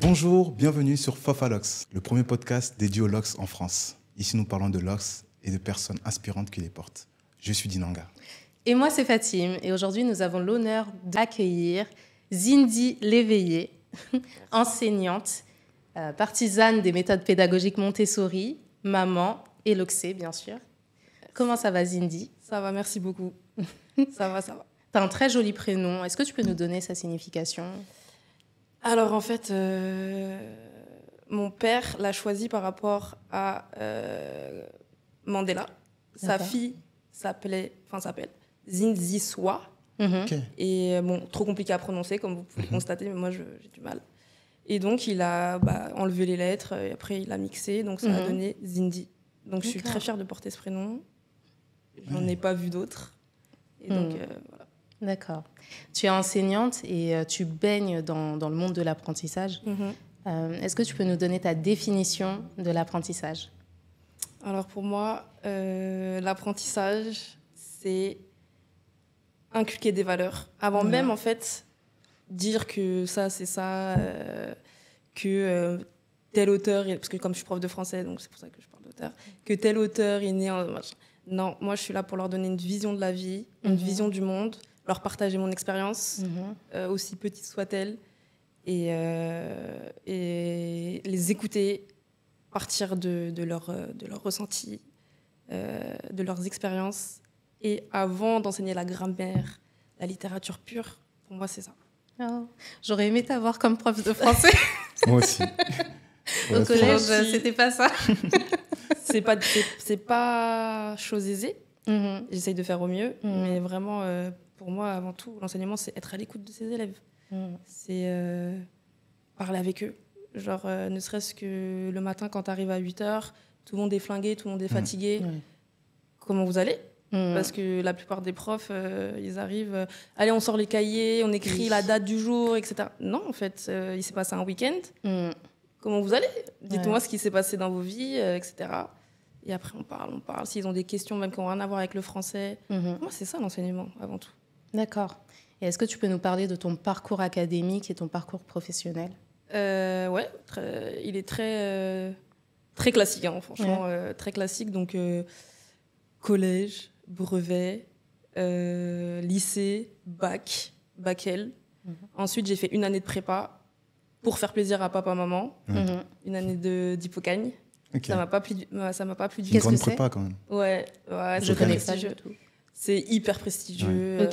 Bonjour, bienvenue sur Fofalox, le premier podcast dédié aux locks en France. Ici, nous parlons de locks et de personnes inspirantes qui les portent. Je suis Dinanga. Et moi, c'est Fatim. Et aujourd'hui, nous avons l'honneur d'accueillir Zindy Léveillé, enseignante, partisane des méthodes pédagogiques Montessori, maman et loxée, bien sûr. Comment ça va, Zindy? Ça va, merci beaucoup. Ça va. Tu as un très joli prénom. Est-ce que tu peux nous donner sa signification? Alors, en fait, mon père l'a choisi par rapport à Mandela. Sa fille s'appelle Zinziswa. Okay. Et bon, trop compliqué à prononcer, comme vous pouvez le constater, mais moi, j'ai du mal. Et donc, il a enlevé les lettres, et après, il a mixé, donc ça a donné Zindy. Donc, je suis très fière de porter ce prénom. J'en ai pas vu d'autres. Et donc, voilà. D'accord. Tu es enseignante et tu baignes dans le monde de l'apprentissage. Est-ce que tu peux nous donner ta définition de l'apprentissage? Alors pour moi, l'apprentissage, c'est inculquer des valeurs. Avant même, en fait, dire que ça, c'est ça, que tel auteur, parce que comme je suis prof de français, donc c'est pour ça que je parle d'auteur, que tel auteur est né en... Non, moi, je suis là pour leur donner une vision de la vie, une vision du monde, leur partager mon expérience, aussi petite soit-elle, et les écouter, partir de leur ressenti, de leurs expériences. Et avant d'enseigner la grammaire, la littérature pure, pour moi, c'est ça. Oh, j'aurais aimé t'avoir comme prof de français. Moi aussi. Au collège, c'était pas ça. C'est pas chose aisée. J'essaye de faire au mieux, mais vraiment, pour moi, avant tout, l'enseignement, c'est être à l'écoute de ses élèves. C'est parler avec eux. Genre, ne serait-ce que le matin, quand tu arrives à 8h, tout le monde est flingué, tout le monde est fatigué. Comment vous allez? Parce que la plupart des profs, ils arrivent, allez, on sort les cahiers, on écrit la date du jour, etc. Non, en fait, il s'est passé un week-end. Comment vous allez? Dites-moi ce qui s'est passé dans vos vies, etc. Et après, on parle. S'ils ont des questions même qui n'ont rien à voir avec le français. Moi, c'est ça l'enseignement, avant tout. D'accord. Et est-ce que tu peux nous parler de ton parcours académique et ton parcours professionnel? Ouais, il est très classique, hein, franchement, très classique. Donc, collège, brevet, lycée, bac L. Ensuite, j'ai fait une année de prépa pour faire plaisir à papa, maman. Une année d'hypocagne. Okay. Ça m'a pas plu du une grande prépa quand même. Ouais, je connais pas du tout. C'est hyper prestigieux.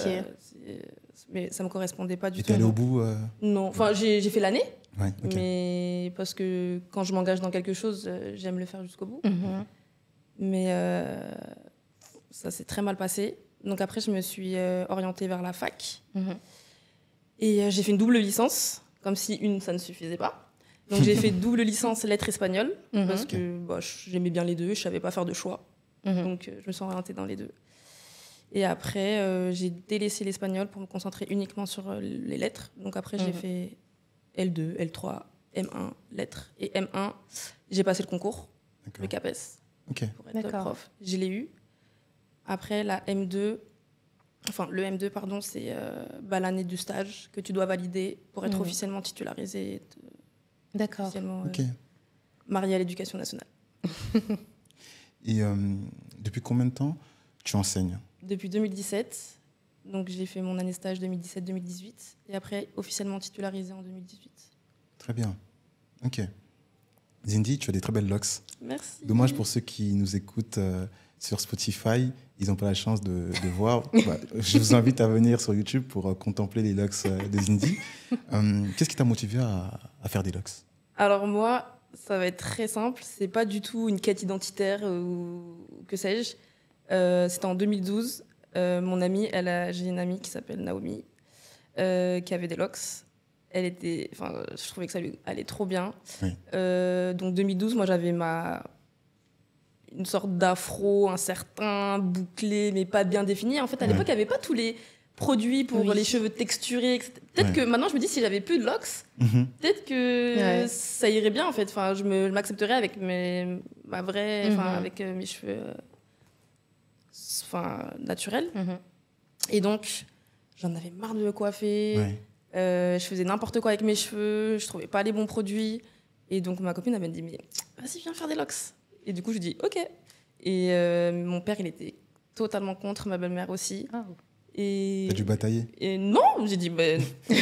Mais ça me correspondait pas du tout. Et t'es allé au bout Non, enfin j'ai fait l'année. Ouais, okay. Mais parce que quand je m'engage dans quelque chose, j'aime le faire jusqu'au bout. Mais ça s'est très mal passé. Donc après, je me suis orientée vers la fac. Et j'ai fait une double licence, comme si une, ça ne suffisait pas. Donc j'ai fait double licence lettres espagnoles, parce que j'aimais bien les deux, je savais pas faire de choix. Donc je me suis orientée dans les deux. Et après, j'ai délaissé l'espagnol pour me concentrer uniquement sur les lettres. Donc après, j'ai fait L2, L3, M1, lettres. Et M1, j'ai passé le concours, le CAPES, pour être prof. Je l'ai eu. Après, le M2, pardon, c'est l'année du stage que tu dois valider pour être officiellement titularisé. D'accord. Officiellement marié à l'éducation nationale. Et depuis combien de temps tu enseignes? Depuis 2017. Donc, j'ai fait mon année stage 2017-2018. Et après, officiellement titularisé en 2018. Très bien. OK. Zindy, tu as des très belles locks. Merci. Dommage pour ceux qui nous écoutent sur Spotify. Ils n'ont pas la chance de voir. Je vous invite à venir sur YouTube pour contempler les locks de Zindy. Qu'est-ce qui t'a motivé à faire des locks? Alors moi, ça va être très simple. C'est pas du tout une quête identitaire ou que sais-je. C'était en 2012. Mon amie, j'ai une amie qui s'appelle Naomi, qui avait des locks. Je trouvais que ça lui allait trop bien. Oui. Donc 2012, moi j'avais une sorte d'afro incertain, bouclé, mais pas bien défini. En fait, à l'époque, il n'y avait pas tous les produits pour les cheveux texturés, etc. Peut-être que maintenant, je me dis, si j'avais plus de locks, peut-être que ça irait bien, en fait. Enfin, je m'accepterais avec avec mes cheveux naturels. Et donc, j'en avais marre de me coiffer. Je faisais n'importe quoi avec mes cheveux, je trouvais pas les bons produits. Et donc ma copine avait dit, mais vas-y, viens faire des locks. Et du coup, je dis, ok. Et mon père, il était totalement contre, ma belle-mère aussi. Oh. Et... T'as dû batailler? Et non, j'ai dit, ben, je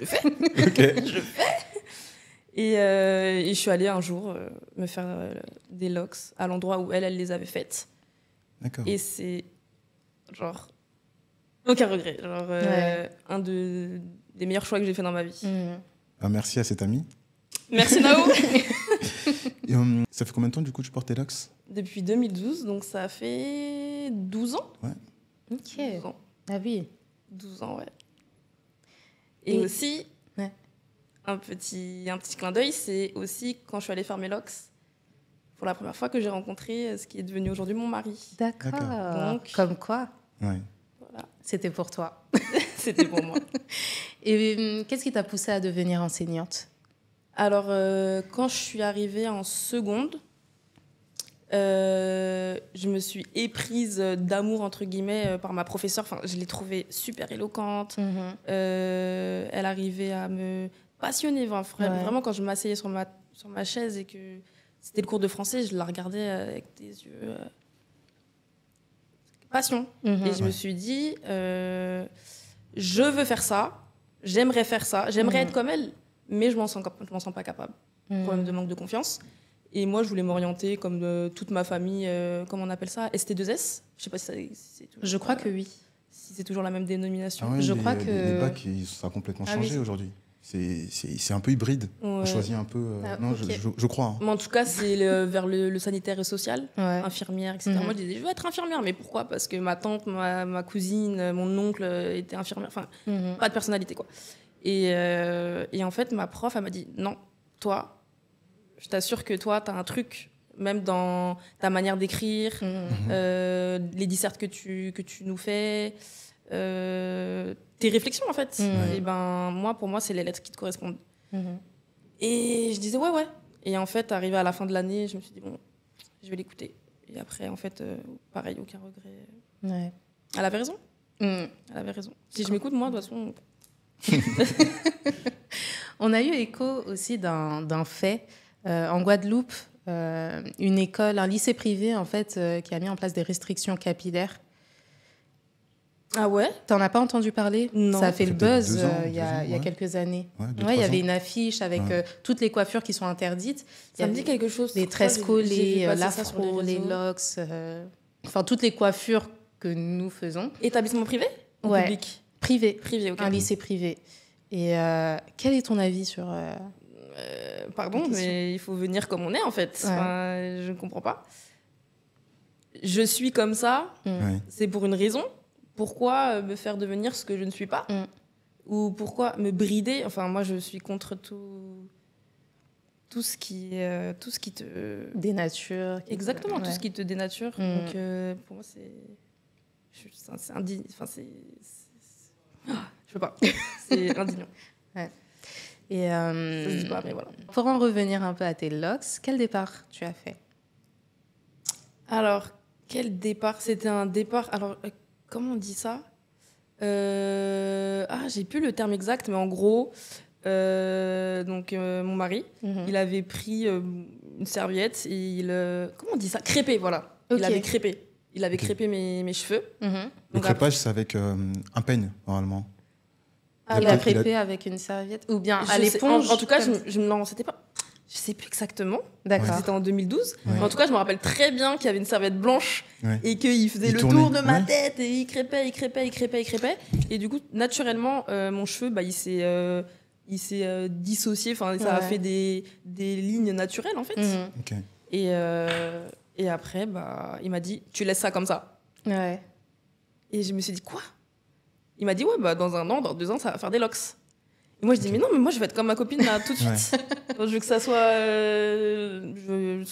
fais. Ok. Je fais. Et je suis allée un jour me faire des locks à l'endroit où elle les avait faites. D'accord. Et c'est genre aucun regret. Genre un des meilleurs choix que j'ai fait dans ma vie. Ah, merci à cet ami. Merci Nao. Et, ça fait combien de temps du coup tu portes tes locks? Depuis 2012, donc ça fait 12 ans. Ouais. Ok. 12 ans. Ah oui. 12 ans, ouais. Et aussi, ouais. un petit clin d'œil, c'est aussi quand je suis allée faire mes locks, pour la première fois que j'ai rencontré ce qui est devenu aujourd'hui mon mari. D'accord. Donc, comme quoi, Ouais. voilà. c'était pour toi. C'était pour moi. Et qu'est-ce qui t'a poussée à devenir enseignante? Alors, quand je suis arrivée en seconde, je me suis éprise d'amour, entre guillemets, par ma professeure. Enfin, je l'ai trouvée super éloquente. Elle arrivait à me passionner. Vraiment, quand je m'asseyais sur ma chaise et que c'était le cours de français, je la regardais avec des yeux... passion. Et je me suis dit, je veux faire ça, j'aimerais faire ça, j'aimerais être comme elle, mais je m'en sens pas capable. Problème de manque de confiance. Et moi, je voulais m'orienter comme toute ma famille, comment on appelle ça, ST2S. Je sais pas si c'est toujours, Je crois que oui. Si c'est toujours la même dénomination. Ah ouais, Je crois que... Les bacs, ça a complètement changé aujourd'hui. C'est un peu hybride. On choisit un peu... non, okay. je crois. Hein. Mais en tout cas, c'est vers le sanitaire et social, infirmière, etc. Moi, je disais, je veux être infirmière. Mais pourquoi? Parce que ma tante, ma cousine, mon oncle étaient infirmières. Enfin, pas de personnalité, quoi. Et en fait, ma prof, elle m'a dit, non, toi, je t'assure que toi, tu as un truc, même dans ta manière d'écrire, les dissertes que tu nous fais... tes réflexions en fait. Et ben pour moi c'est les lettres qui te correspondent. Et je disais ouais. Et en fait arrivé à la fin de l'année, je me suis dit bon, je vais l'écouter. Et après en fait pareil, aucun regret. Ouais. Elle avait raison. Elle avait raison. Si je m'écoute moi de toute façon. On a eu écho aussi d'un fait en Guadeloupe, une école, un lycée privé en fait qui a mis en place des restrictions capillaires. Ah ouais? T'en as pas entendu parler? Non. Ça a fait le buzz il y a ouais. quelques années. Ouais, il y avait une affiche avec toutes les coiffures qui sont interdites. Ça me dit quelque chose. Les tresses collées, l'afro, les locks, enfin toutes les coiffures que nous faisons. Établissement privé? Ou public? Privé. Privé, ok. Un lycée privé. Et quel est ton avis sur... pardon, mais il faut venir comme on est en fait. Ouais. Enfin, je ne comprends pas. Je suis comme ça, c'est pour une raison. Pourquoi me faire devenir ce que je ne suis pas? Ou pourquoi me brider? Enfin, moi, je suis contre tout ce qui te... Dénature. Exactement, tout ce qui te dénature. Donc, pour moi, c'est indigne. Enfin, je peux pas. C'est indigne. Ouais. Et ça se dit pas, mais voilà. Pour en revenir un peu à tes locks, quel départ tu as fait? Alors, quel départ? C'était un départ... Alors, comment on dit ça? J'ai plus le terme exact, mais en gros, mon mari, il avait pris une serviette et comment on dit ça? Crêpé, voilà. Okay. Il avait crêpé mes cheveux. Le crêpage, c'est avec un peigne, normalement. Il a crêpé avec une serviette? Ou bien à l'éponge? En tout cas, non, c'était pas... Je sais plus exactement. D'accord. C'était en 2012. Ouais. En tout cas, je me rappelle très bien qu'il y avait une serviette blanche et qu'il faisait le tour de ma tête et il crêpait. Et du coup, naturellement, mon cheveu, il s'est dissocié. Enfin, ça a fait des lignes naturelles, en fait. Okay. Et après, il m'a dit, tu laisses ça comme ça. Ouais. Et je me suis dit, quoi? Il m'a dit, ouais, dans 1 an, dans 2 ans, ça va faire des locks. Et moi, je dis, mais non, mais moi, je vais être comme ma copine là, tout de suite. Je veux que ça soit...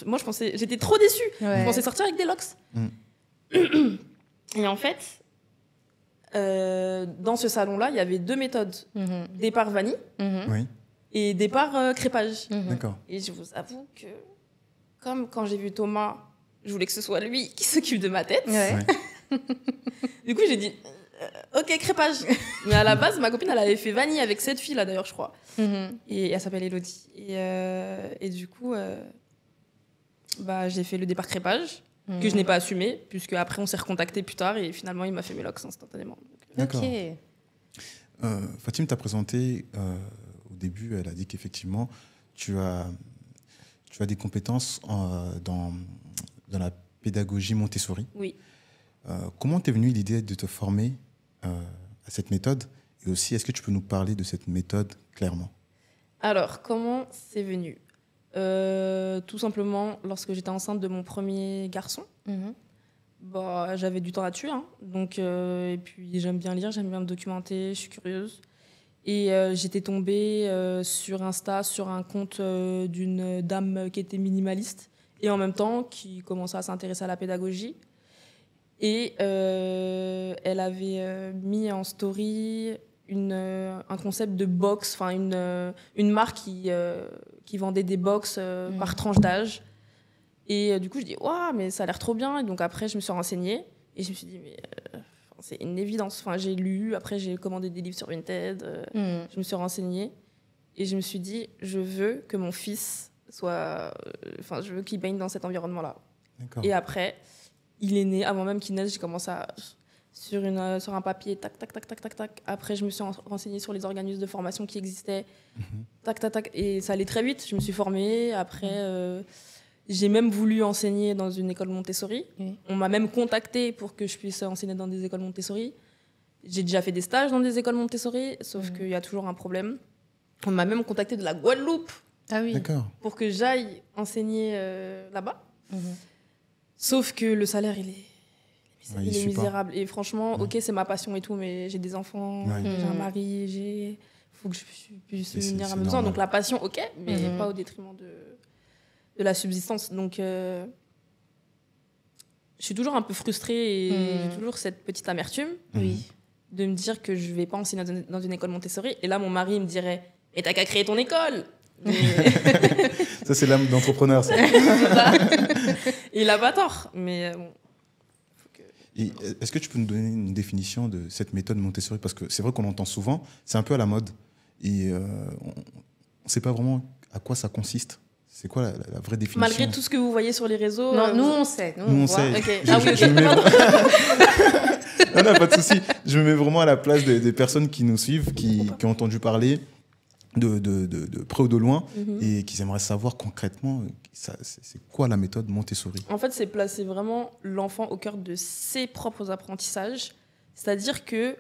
Moi, j'étais trop déçue. Je pensais sortir avec des locks. Et en fait, dans ce salon-là, il y avait 2 méthodes. Départ vanille et départ crêpage. D'accord. Et je vous avoue que, comme quand j'ai vu Thomas, je voulais que ce soit lui qui s'occupe de ma tête. Ouais. Du coup, j'ai dit... Ok, crépage. Mais à la base, ma copine, elle avait fait vanille avec cette fille là d'ailleurs, je crois. Et elle s'appelle Elodie. Et du coup, j'ai fait le départ crépage que je n'ai pas assumé, puisque après on s'est recontacté plus tard et finalement il m'a fait mes locks instantanément. D'accord. Ok. Fatim t'a présenté au début, elle a dit qu'effectivement tu as des compétences dans la pédagogie Montessori. Oui. Comment t'es venue l'idée de te former à cette méthode, et aussi est-ce que tu peux nous parler de cette méthode clairement? Alors, comment c'est venu? Tout simplement, lorsque j'étais enceinte de mon premier garçon, j'avais du temps à tuer. Hein. Donc, et puis, j'aime bien lire, j'aime bien me documenter, je suis curieuse. Et j'étais tombée sur Insta, sur un compte d'une dame qui était minimaliste et en même temps qui commençait à s'intéresser à la pédagogie. Et elle avait mis en story un concept de box, enfin une marque qui vendait des box par tranche d'âge. Et du coup, je dis, waouh, mais ça a l'air trop bien. Et donc après, je me suis renseignée et je me suis dit, mais c'est une évidence. Enfin, j'ai lu, après j'ai commandé des livres sur Vinted, je me suis renseignée et je me suis dit, je veux que mon fils je veux qu'il baigne dans cet environnement-là. D'accord. Et après, il est né, avant même qu'il naisse, j'ai commencé sur un papier, tac, tac, tac, tac, tac, tac. Après, je me suis renseignée sur les organismes de formation qui existaient, tac, tac, tac. Et ça allait très vite, je me suis formée. Après, j'ai même voulu enseigner dans une école Montessori. On m'a même contactée pour que je puisse enseigner dans des écoles Montessori. J'ai déjà fait des stages dans des écoles Montessori, sauf qu'il y a toujours un problème. On m'a même contactée de la Guadeloupe pour que j'aille enseigner là-bas. Sauf que le salaire, il est misérable. Et franchement, ok, c'est ma passion et tout, mais j'ai des enfants, j'ai un mari, il faut que je puisse venir à mes besoins. Donc la passion, ok, mais pas au détriment de la subsistance. Donc je suis toujours un peu frustrée et j'ai toujours cette petite amertume de me dire que je ne vais pas enseigner dans une école Montessori. Et là, mon mari me dirait, mais t'as qu'à créer ton école. Ça, c'est l'âme d'entrepreneur, ça. Et il n'a pas tort. Mais bon. Et est-ce que tu peux nous donner une définition de cette méthode Montessori? Parce que c'est vrai qu'on l'entend souvent, c'est un peu à la mode. Et on ne sait pas vraiment à quoi ça consiste. C'est quoi la vraie définition? Malgré tout ce que vous voyez sur les réseaux. Non, nous, on sait. Nous, on sait. Okay. Non, pas de souci. Je me mets vraiment à la place des personnes qui nous suivent, qui ont entendu parler de près ou de loin, et qui aimeraient savoir concrètement c'est quoi la méthode Montessori. En fait, c'est placer vraiment l'enfant au cœur de ses propres apprentissages. C'est-à-dire que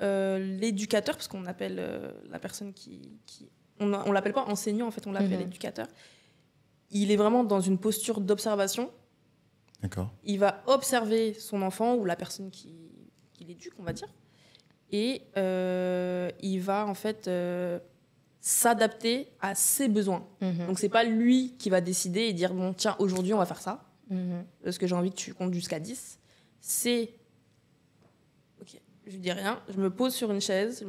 l'éducateur, parce qu'on appelle la personne on ne l'appelle pas enseignant, en fait, on l'appelle éducateur. Il est vraiment dans une posture d'observation. D'accord. Il va observer son enfant ou la personne qui l'éduque, on va dire. Et il va, en fait, s'adapter à ses besoins. Donc, ce n'est pas lui qui va décider et dire, bon, tiens, aujourd'hui, on va faire ça. Parce que j'ai envie que tu comptes jusqu'à 10. C'est... Ok, je lui dis rien. Je me pose sur une chaise,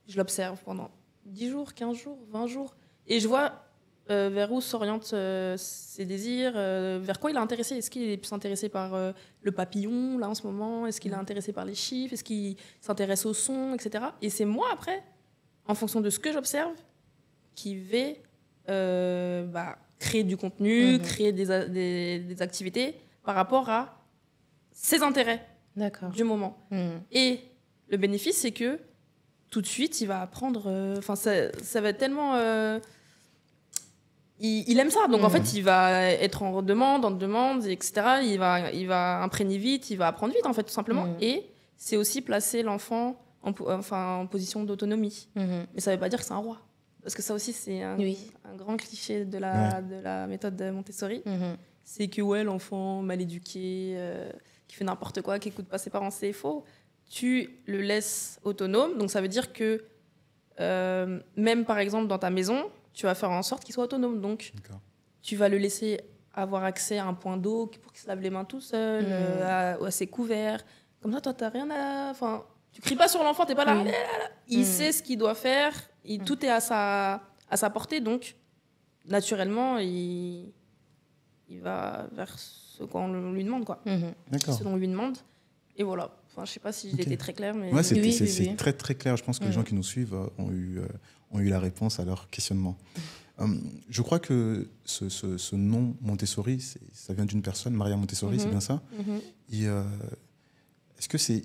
je l'observe pendant 10 jours, 15 jours, 20 jours. Et je vois... vers où s'orientent ses désirs, vers quoi il est intéressé. Est-ce qu'il est plus intéressé par le papillon, là, en ce moment? Est-ce qu'il est intéressé par les chiffres? Est-ce qu'il s'intéresse au son, etc. Et c'est moi, après, en fonction de ce que j'observe, qui vais créer du contenu, créer des activités par rapport à ses intérêts du moment. Et le bénéfice, c'est que tout de suite, il va apprendre... ça va être tellement... Il aime ça, donc en fait, il va être en demande, etc. Il va imprégner vite, il va apprendre vite, en fait, tout simplement. Et c'est aussi placer l'enfant en position d'autonomie. Mais ça ne veut pas dire que c'est un roi. Parce que ça aussi, c'est un grand cliché de la méthode de Montessori. C'est que l'enfant mal éduqué, qui fait n'importe quoi, qui n'écoute pas ses parents, c'est faux. Tu le laisses autonome, donc ça veut dire que même, par exemple, dans ta maison, tu vas faire en sorte qu'il soit autonome. Donc, tu vas le laisser avoir accès à un point d'eau pour qu'il se lave les mains tout seul, à ses couverts. Comme ça, toi, tu n'as rien à... Enfin, tu ne cries pas sur l'enfant, tu n'es pas là. Il sait ce qu'il doit faire. Tout est à sa portée. Donc, naturellement, il va vers ce qu'on lui demande, quoi. D'accord. Ce qu'on lui demande. Et voilà. Enfin, je sais pas si j'ai été très claire, mais... Ouais, c'est oui. très, très clair. Je pense que les gens qui nous suivent ont eu la réponse à leur questionnement. Je crois que ce nom Montessori, ça vient d'une personne, Maria Montessori, c'est bien ça? Et est-ce que c'est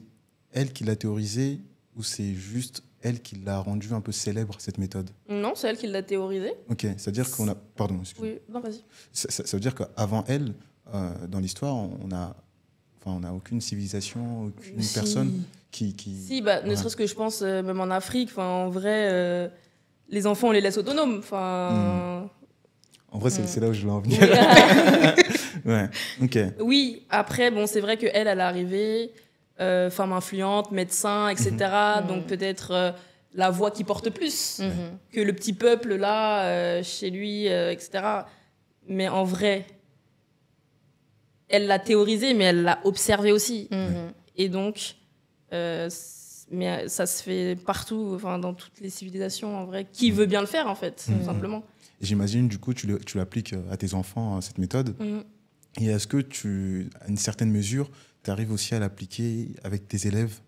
elle qui l'a théorisé ou c'est juste elle qui l'a rendu un peu célèbre, cette méthode? Non, c'est elle qui l'a théorisé. Ok, c'est-à-dire qu'on a... Pardon, excuse-moi. Oui, non, vas-y. Ça veut dire qu'avant elle, dans l'histoire, on n'a aucune civilisation, aucune personne qui... Si, ne serait-ce que je pense, même en Afrique, en vrai, les enfants, on les laisse autonomes. En vrai, c'est là où je veux en venir. Ouais, ok. Oui, après, bon, c'est vrai qu'elle est arrivée, femme influente, médecin, etc. Donc peut-être la voix qui porte plus que le petit peuple, là, chez lui, etc. Mais en vrai, elle l'a théorisé, mais elle l'a observé aussi. Et donc, mais ça se fait partout, dans toutes les civilisations, en vrai. Qui veut bien le faire, en fait, tout simplement. Et j'imagine, du coup, tu l'appliques à tes enfants, cette méthode. Et est-ce que à une certaine mesure, tu arrives aussi à l'appliquer avec tes élèves?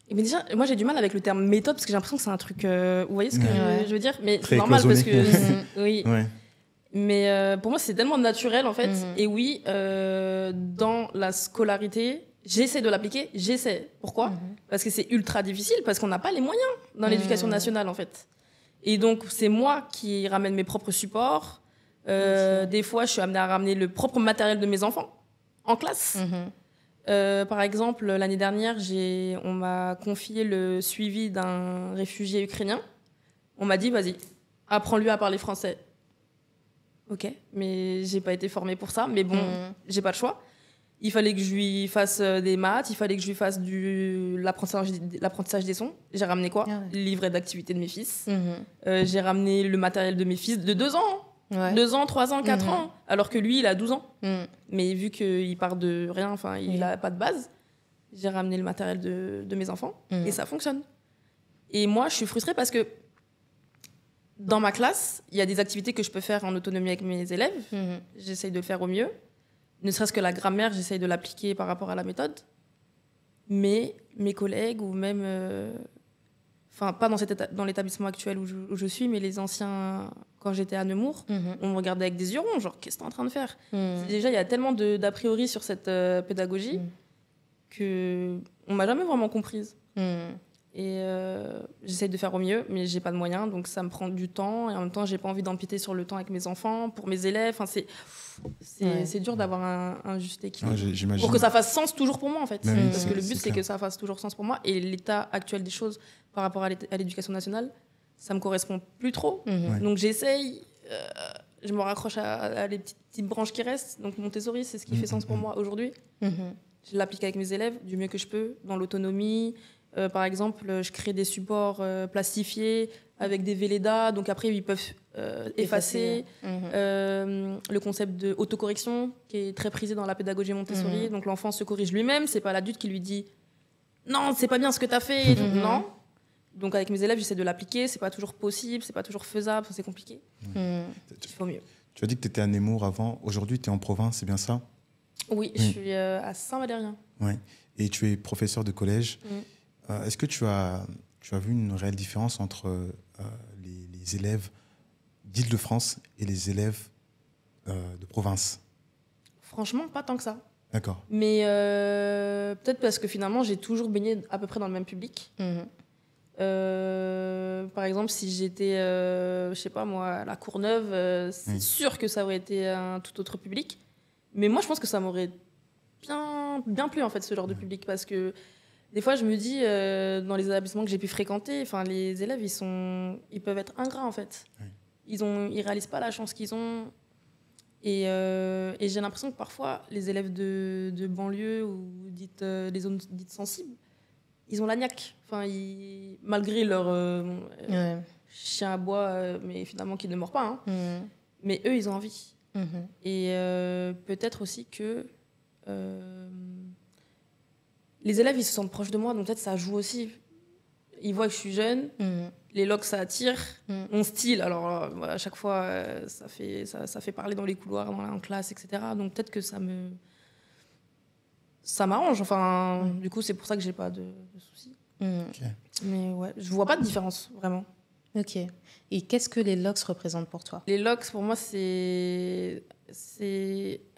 Mais déjà, moi j'ai du mal avec le terme méthode parce que j'ai l'impression que c'est un truc. Vous voyez ce que je veux dire? Mais très c'est normal cloisonné. parce que. Oui. Ouais. Mais pour moi, c'est tellement naturel en fait. Et oui, dans la scolarité, j'essaie de l'appliquer. Pourquoi? Parce que c'est ultra difficile, parce qu'on n'a pas les moyens dans l'éducation nationale en fait. Et donc, c'est moi qui ramène mes propres supports. Des fois, je suis amenée à ramener le propre matériel de mes enfants en classe. Par exemple, l'année dernière, on m'a confié le suivi d'un réfugié ukrainien. On m'a dit, vas-y, apprends-lui à parler français. Ok, mais j'ai pas été formée pour ça. Mais bon, j'ai pas le choix. Il fallait que je lui fasse des maths, il fallait que je lui fasse l'apprentissage des sons. J'ai ramené quoi? Le livret d'activité de mes fils. J'ai ramené le matériel de mes fils de 2 ans. 2 ans, 3 ans, 4 ans, alors que lui, il a 12 ans. Mais vu qu'il part de rien, il n'a pas de base, j'ai ramené le matériel de mes enfants et ça fonctionne. Et moi, je suis frustrée parce que dans ma classe, il y a des activités que je peux faire en autonomie avec mes élèves. J'essaye de le faire au mieux. Ne serait-ce que la grammaire, j'essaye de l'appliquer par rapport à la méthode. Mais mes collègues ou même... pas dans l'établissement actuel où je suis, mais les anciens, quand j'étais à Nemours, on me regardait avec des yeux ronds, genre, qu'est-ce que t'es en train de faire? Déjà, il y a tellement d'a priori sur cette pédagogie qu'on ne m'a jamais vraiment comprise. Et j'essaye de faire au mieux, mais j'ai pas de moyens, donc ça me prend du temps. Et en même temps, j'ai pas envie d'empiéter sur le temps avec mes enfants, pour mes élèves. C'est dur d'avoir un juste équilibre. Ouais, pour que ça fasse sens toujours pour moi, en fait. Oui, parce que le but, c'est que ça fasse toujours sens pour moi. Et l'état actuel des choses par rapport à l'éducation nationale, ça me correspond plus trop. Donc j'essaye, je me raccroche à les petites branches qui restent. Donc Montessori, c'est ce qui fait sens pour moi aujourd'hui. Je l'applique avec mes élèves du mieux que je peux, dans l'autonomie. Par exemple, je crée des supports plastifiés avec des Velleda, donc après ils peuvent effacer. Le concept de autocorrection qui est très prisé dans la pédagogie Montessori. Donc l'enfant se corrige lui-même, c'est pas l'adulte qui lui dit non, c'est pas bien ce que tu as fait. Donc, non. Donc avec mes élèves, j'essaie de l'appliquer, c'est pas toujours possible, c'est pas toujours faisable, c'est compliqué. Il faut mieux. Tu as dit que tu étais à Nemours avant, aujourd'hui tu es en province, c'est bien ça? Oui, je suis à Saint-Valérien. Ouais. Et tu es professeur de collège. Est-ce que tu as vu une réelle différence entre les élèves d'Île-de-France et les élèves de province? Franchement, pas tant que ça. D'accord. Mais peut-être parce que finalement, j'ai toujours baigné à peu près dans le même public. Par exemple, si j'étais, je sais pas moi, à la Courneuve, c'est sûr que ça aurait été un tout autre public. Mais moi, je pense que ça m'aurait bien plu, en fait, ce genre de public, parce que des fois, je me dis, dans les établissements que j'ai pu fréquenter, les élèves, ils peuvent être ingrats, en fait. Ils réalisent pas la chance qu'ils ont. Et j'ai l'impression que parfois, les élèves de banlieue ou les zones dites sensibles, ils ont la niaque. Malgré leur chien à bois, mais finalement qui ne mord pas. Mais eux, ils ont envie. Et peut-être aussi que les élèves, ils se sentent proches de moi, donc peut-être ça joue aussi. Ils voient que je suis jeune, les locks, ça attire. Mon style, alors à chaque fois, ça fait parler dans les couloirs, en classe, etc. Donc peut-être que ça ça m'arrange. Enfin, du coup, c'est pour ça que j'ai pas de soucis. Okay. Mais ouais, je vois pas de différence, vraiment. Ok. Et qu'est-ce que les locks représentent pour toi? Les locks, pour moi, c'est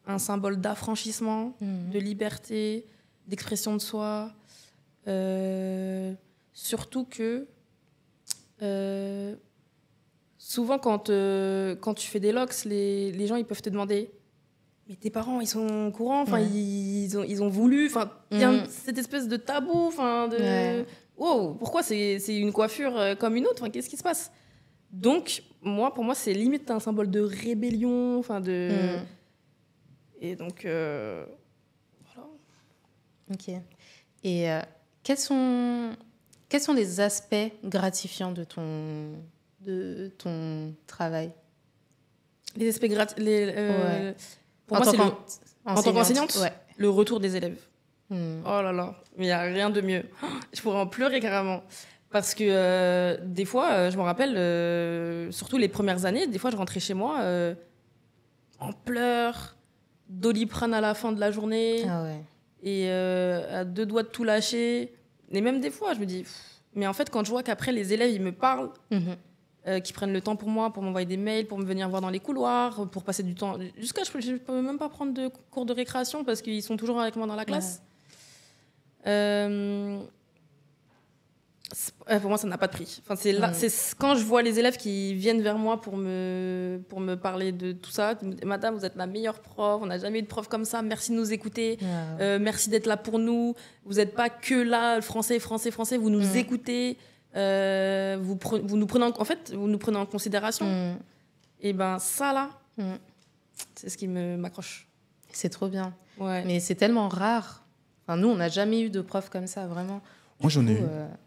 un symbole d'affranchissement, de liberté, d'expression de soi. Surtout que souvent, quand tu fais des locks, les gens ils peuvent te demander mais tes parents ils sont au courant, enfin ils ont voulu, enfin il y a cette espèce de tabou, enfin de wow, pourquoi c'est une coiffure comme une autre, enfin qu'est-ce qui se passe? Donc pour moi c'est limite un symbole de rébellion, enfin de et donc voilà. Ok. Et quels sont les aspects gratifiants de ton travail? Les aspects pour en moi, tant en tant qu'enseignante, ouais. le retour des élèves. Oh là là, il n'y a rien de mieux. Je pourrais en pleurer carrément. Parce que des fois, je me rappelle, surtout les premières années, des fois, je rentrais chez moi en pleurs, Doliprane à la fin de la journée, et à 2 doigts de tout lâcher. Et même des fois, je me dis... Mais en fait, quand je vois qu'après, les élèves, ils me parlent... qui prennent le temps pour moi, pour m'envoyer des mails, pour me venir voir dans les couloirs, pour passer du temps. Jusqu'à je ne peux même pas prendre de cours de récréation parce qu'ils sont toujours avec moi dans la classe. Pour moi, ça n'a pas de prix. Enfin, c'est quand je vois les élèves qui viennent vers moi pour me parler de tout ça. Madame, vous êtes la meilleure prof, on n'a jamais eu de prof comme ça, merci de nous écouter, merci d'être là pour nous. Vous n'êtes pas que là, français, vous nous écoutez. Vous nous prenez en considération. Et ben ça là, c'est ce qui m'accroche. C'est trop bien. Ouais. Mais c'est tellement rare. Enfin, nous, on n'a jamais eu de prof comme ça, vraiment. Moi, j'en ai eu.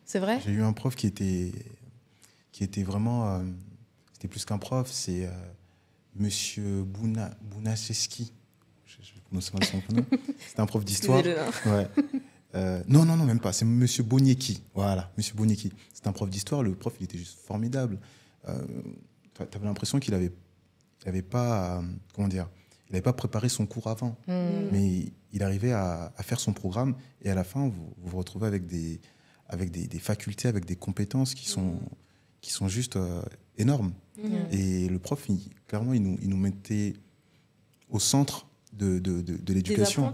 C'est vrai? J'ai eu un prof qui était vraiment... c'était plus qu'un prof, c'est Monsieur Bounacheski. Je prononce mal son prénom. C'était un prof d'histoire. Ouais. Non, même pas. C'est Monsieur Boniecki. Voilà, Monsieur Boniecki. C'est un prof d'histoire. Le prof, il était juste formidable. Tu avais l'impression qu'il avait pas... comment dire? Il n'avait pas préparé son cours avant. Mais il arrivait à faire son programme. Et à la fin, vous vous retrouvez avec des facultés, avec des compétences qui sont juste énormes. Et le prof, clairement, il nous mettait au centre de l'éducation,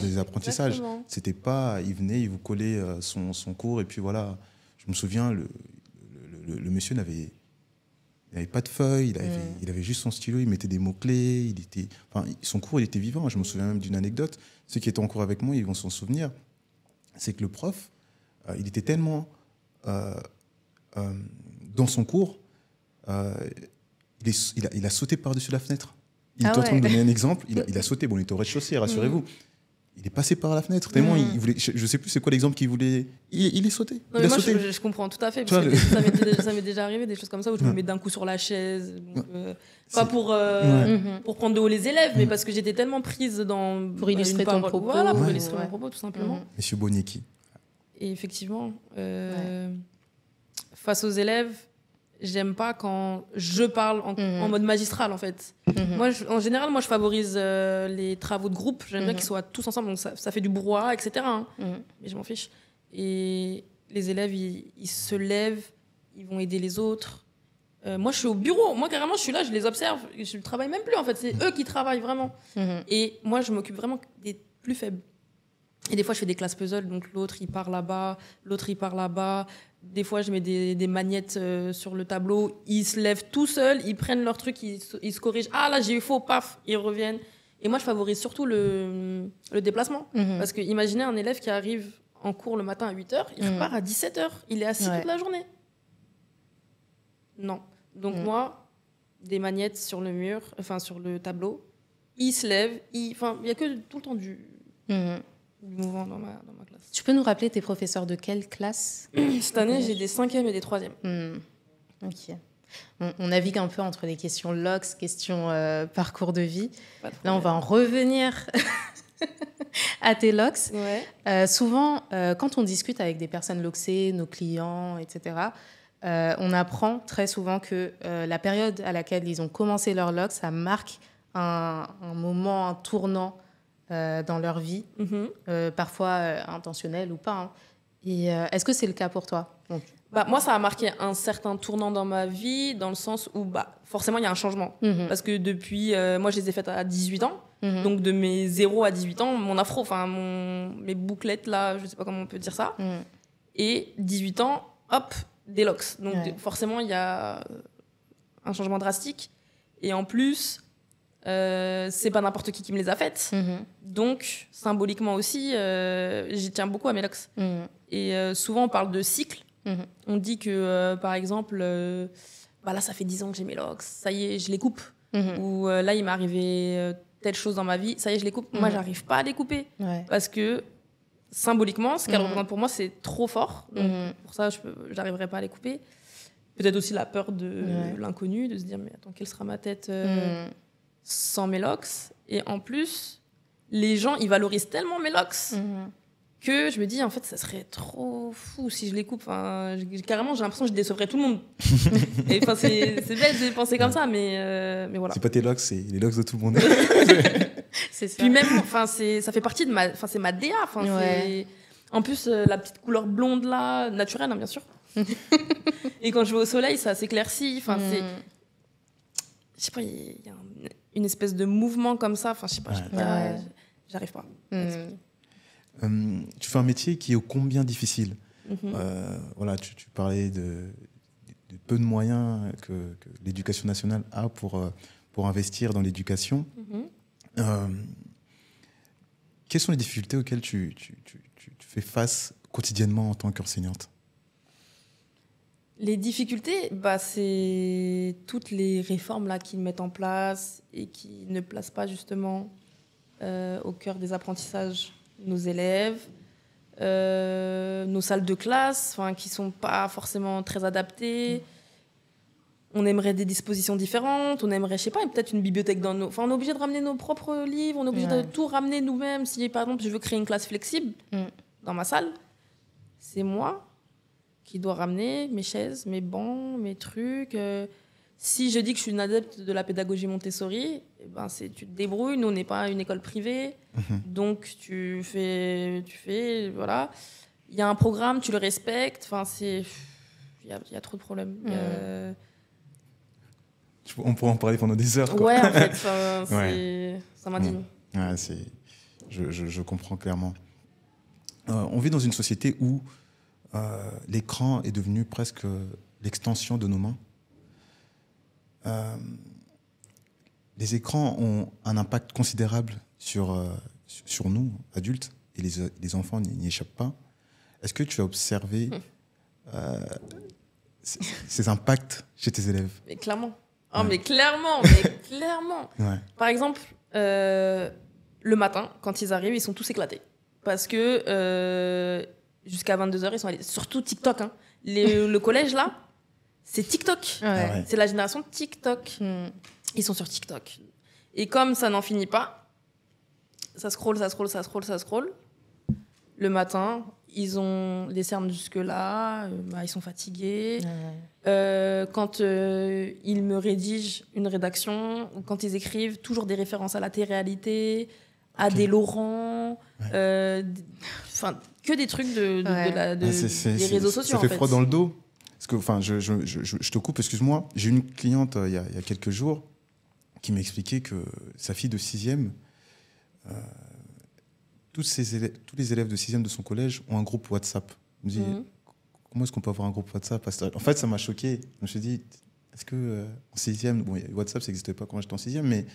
des apprentissages. C'était pas, il venait, il vous collait son cours et puis voilà. Je me souviens, le monsieur n'avait pas de feuille, il avait juste son stylo, il mettait des mots-clés, son cours il était vivant. Je me souviens même d'une anecdote, ceux qui étaient en cours avec moi, ils vont s'en souvenir, c'est que le prof, il était tellement dans son cours, il a sauté par-dessus la fenêtre. Il était en train de donner un exemple. Il a sauté. Bon, il était au rez-de-chaussée, rassurez-vous. Il est passé par la fenêtre. Tellement il voulait. Je sais plus c'est quoi l'exemple qu'il voulait. Il est sauté. Non, mais moi, je comprends tout à fait. Parce que ça m'est déjà arrivé des choses comme ça où je me mets d'un coup sur la chaise. Donc, pas pour prendre de haut les élèves, mais parce que j'étais tellement prise dans. Pour illustrer ton propos. Voilà, pour illustrer mon propos, tout simplement. Monsieur Boniecki. Et effectivement, face aux élèves, j'aime pas quand je parle en mode magistral, en fait. Moi, en général, je favorise les travaux de groupe. J'aime bien qu'ils soient tous ensemble, donc ça fait du brouhaha, etc. Mais je m'en fiche. Et les élèves, ils se lèvent, ils vont aider les autres. Moi, je suis au bureau. Moi, carrément, je suis là, je les observe. Je ne travaille même plus, en fait. C'est eux qui travaillent vraiment. Et moi, je m'occupe vraiment des plus faibles. Et des fois, je fais des classes puzzle. Donc, l'autre, il part là-bas. L'autre, il part là-bas. Des fois, je mets des magnettes sur le tableau. Ils se lèvent tout seuls. Ils prennent leur truc. Ils se corrigent. Ah, là, j'ai eu faux. Paf, ils reviennent. Et moi, je favorise surtout le déplacement. Parce que imaginez un élève qui arrive en cours le matin à 8h. Il repart à 17h. Il est assis toute la journée. Non. Donc, moi, des magnettes sur le mur, enfin, sur le tableau. Il se lève. Il y a que tout le temps du mouvement dans ma classe. Tu peux nous rappeler tes professeurs de quelle classe? Cette année, j'ai des 5e et des 3e. Ok. On navigue un peu entre les questions LOCS, questions parcours de vie. Là, on va en revenir à tes LOCS. Souvent, quand on discute avec des personnes LOCSées, nos clients, etc., on apprend très souvent que la période à laquelle ils ont commencé leur LOCS, ça marque un moment, un tournant dans leur vie, parfois intentionnelle ou pas. Hein. Et est-ce que c'est le cas pour toi? Donc, moi, ça a marqué un certain tournant dans ma vie, dans le sens où forcément, il y a un changement. Parce que depuis, moi, je les ai faites à 18 ans. Donc, de mes 0 à 18 ans, mon afro, mes bouclettes, là, je ne sais pas comment on peut dire ça. Et 18 ans, hop, des locks. Donc, forcément, il y a un changement drastique. Et en plus, c'est pas n'importe qui me les a faites. Donc, symboliquement aussi, j'y tiens beaucoup à mes locks. Et souvent, on parle de cycle. On dit que, par exemple, là, ça fait 10 ans que j'ai mes locks, ça y est, je les coupe. Ou là, il m'est arrivé telle chose dans ma vie, ça y est, je les coupe. Moi, j'arrive pas à les couper. Parce que, symboliquement, ce qu'elle représente pour moi, c'est trop fort. Donc, pour ça, j'arriverai pas à les couper. Peut-être aussi la peur de l'inconnu, de se dire, mais attends, quelle sera ma tête sans mes locks? Et en plus, les gens, ils valorisent tellement mes locks que je me dis, en fait, ça serait trop fou si je les coupe. Carrément, j'ai l'impression que je décevrais tout le monde. Et c'est bête de penser comme ça, mais voilà. C'est pas tes locks, c'est les locks de tout le monde. C'est ça. Puis même, ça fait partie de c'est ma DA. En plus, la petite couleur blonde là, naturelle, hein, bien sûr. Et quand je vais au soleil, ça s'éclaircit. Je sais pas, il y a une espèce de mouvement comme ça. Je sais pas, j'arrive pas. Tu fais un métier qui est ô combien difficile. Voilà, tu parlais de peu de moyens que l'éducation nationale a pour investir dans l'éducation. Quelles sont les difficultés auxquelles tu fais face quotidiennement en tant qu'enseignante? Les difficultés, c'est toutes les réformes là qu'ils mettent en place et qui ne placent pas justement au cœur des apprentissages nos élèves, nos salles de classe, qui sont pas forcément très adaptées. On aimerait des dispositions différentes, on aimerait, je sais pas, peut-être une bibliothèque dans nos... on est obligé de ramener nos propres livres, on est obligé de tout ramener nous-mêmes. Si, par exemple, je veux créer une classe flexible dans ma salle, c'est moi qui dois ramener mes chaises, mes bancs, mes trucs. Si je dis que je suis une adepte de la pédagogie Montessori, tu te débrouilles. Nous, on n'est pas une école privée. Donc, tu fais, voilà. Il y a un programme, tu le respectes. Il y a trop de problèmes. On pourrait en parler pendant des heures. Ouais, en fait, ça m'indigne. Je comprends clairement. On vit dans une société où l'écran est devenu presque l'extension de nos mains. Les écrans ont un impact considérable sur nous, adultes, et les enfants n'y échappent pas. Est-ce que tu as observé ces impacts chez tes élèves? Mais clairement. Mais clairement. Ouais. Par exemple, le matin, quand ils arrivent, ils sont tous éclatés. Parce que jusqu'à 22h, ils sont allés... Surtout TikTok. Hein. Le collège, là, c'est TikTok. Ouais. C'est la génération TikTok. Ils sont sur TikTok. Et comme ça n'en finit pas, ça scrolle. Le matin, ils ont les cernes jusque-là, ils sont fatigués. Quand ils me rédigent une rédaction, ou quand ils écrivent, toujours des références à la télé-réalité, à des Laurent, que des trucs des réseaux sociaux. Ça fait froid dans le dos. Parce que, je te coupe, excuse-moi. J'ai une cliente il y a quelques jours qui m'expliquait que sa fille de 6e, tous les élèves de 6e de son collège ont un groupe WhatsApp. Je me dis, comment est-ce qu'on peut avoir un groupe WhatsApp? En fait, ça m'a choqué. Je me suis dit, est-ce que en 6e, WhatsApp, ça n'existait pas quand j'étais en 6e, mais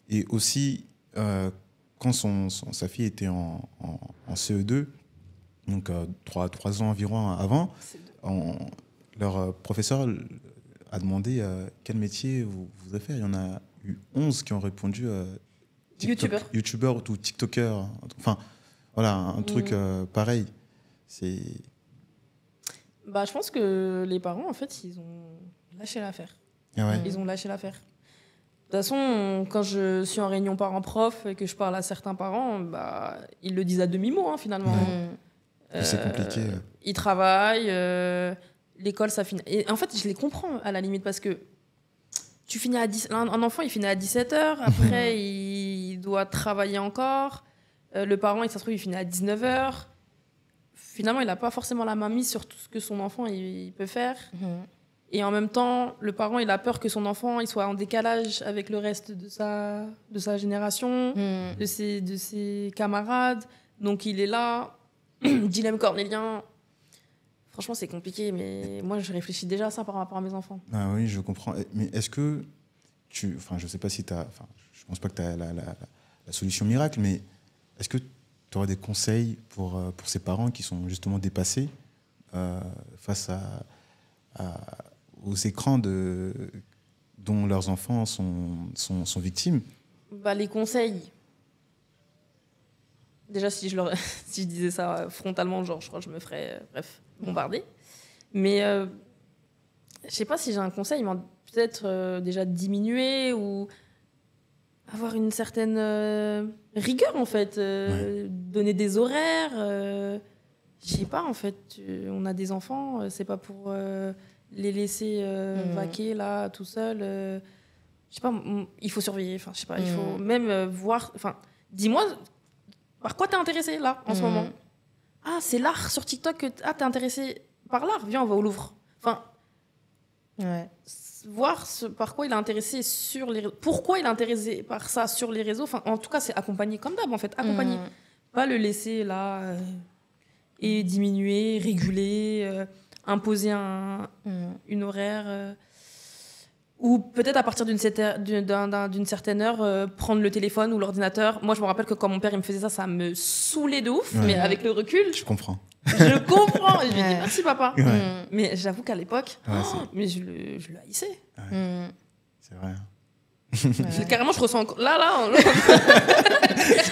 et aussi, quand sa fille était en CE2, donc 3 ans environ avant, leur professeur a demandé quel métier vous avez fait. Il y en a eu 11 qui ont répondu YouTubeur ou TikToker. Enfin, voilà, un truc pareil. Je pense que les parents, en fait, ils ont lâché l'affaire. Ils ont lâché l'affaire. De toute façon, quand je suis en réunion parents-prof et que je parle à certains parents, ils le disent à demi-mot, hein, finalement. C'est compliqué. Ils travaillent, l'école, ça finit. Et en fait, je les comprends à la limite parce que tu finis un enfant, il finit à 17h, après, il doit travailler encore. Le parent, ça se trouve, il finit à 19h. Finalement, il n'a pas forcément la main mise sur tout ce que son enfant il peut faire. Et en même temps, le parent, il a peur que son enfant il soit en décalage avec le reste de sa génération, de ses camarades. Donc, il est là, dilemme cornélien. Franchement, c'est compliqué, mais moi, je réfléchis déjà à ça par rapport à mes enfants. Ah oui, je comprends. Mais est-ce que je ne sais pas si tu as... Je ne pense pas que tu as la solution miracle, mais est-ce que tu aurais des conseils pour ces parents qui sont justement dépassés face aux écrans dont leurs enfants sont victimes? Les conseils... Déjà, si je disais ça frontalement, genre, je crois que je me ferais, bombarder. Mais je sais pas si j'ai un conseil, mais peut-être déjà diminuer ou avoir une certaine rigueur, en fait. Donner des horaires. Je sais pas, en fait. On a des enfants, c'est pas pour les laisser vaquer, là, tout seul. Je sais pas, il faut surveiller. Enfin, je sais pas, il faut même voir... Enfin, dis-moi... Par quoi t'es intéressé, là, en ce moment? Ah, c'est l'art sur TikTok que... Ah, t'es intéressé par l'art? Viens, on va au Louvre. Enfin, voir par quoi il est intéressé sur les... Pourquoi il est intéressé par ça sur les réseaux. Enfin, en tout cas, c'est accompagner comme d'hab, en fait. Accompagner. Pas le laisser, là, et diminuer, réguler, imposer une horaire... Ou peut-être à partir d'une certaine heure, prendre le téléphone ou l'ordinateur. Moi, je me rappelle que quand mon père il me faisait ça, ça me saoulait de ouf. Mais avec le recul... Je comprends. Je comprends. Et je lui dis merci, papa. Mais j'avoue qu'à l'époque, mais je le haïssais. C'est vrai. Carrément, je ressens encore... Là.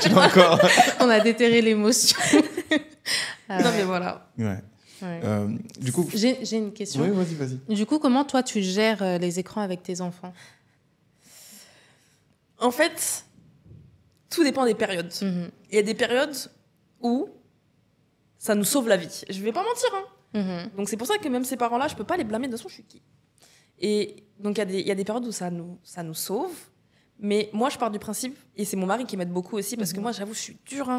Tu l'as encore. On a déterré l'émotion. Non, mais voilà. Du coup, j'ai une question. Oui, vas-y. Du coup, comment toi tu gères les écrans avec tes enfants? En fait, tout dépend des périodes. Il y a des périodes où ça nous sauve la vie. Je vais pas mentir. Donc c'est pour ça que même ces parents-là, je peux pas les blâmer. De toute façon, je suis qui? Et donc il y a des périodes où ça nous sauve. Mais moi, je pars du principe, et c'est mon mari qui m'aide beaucoup aussi, parce que moi, j'avoue, je suis dure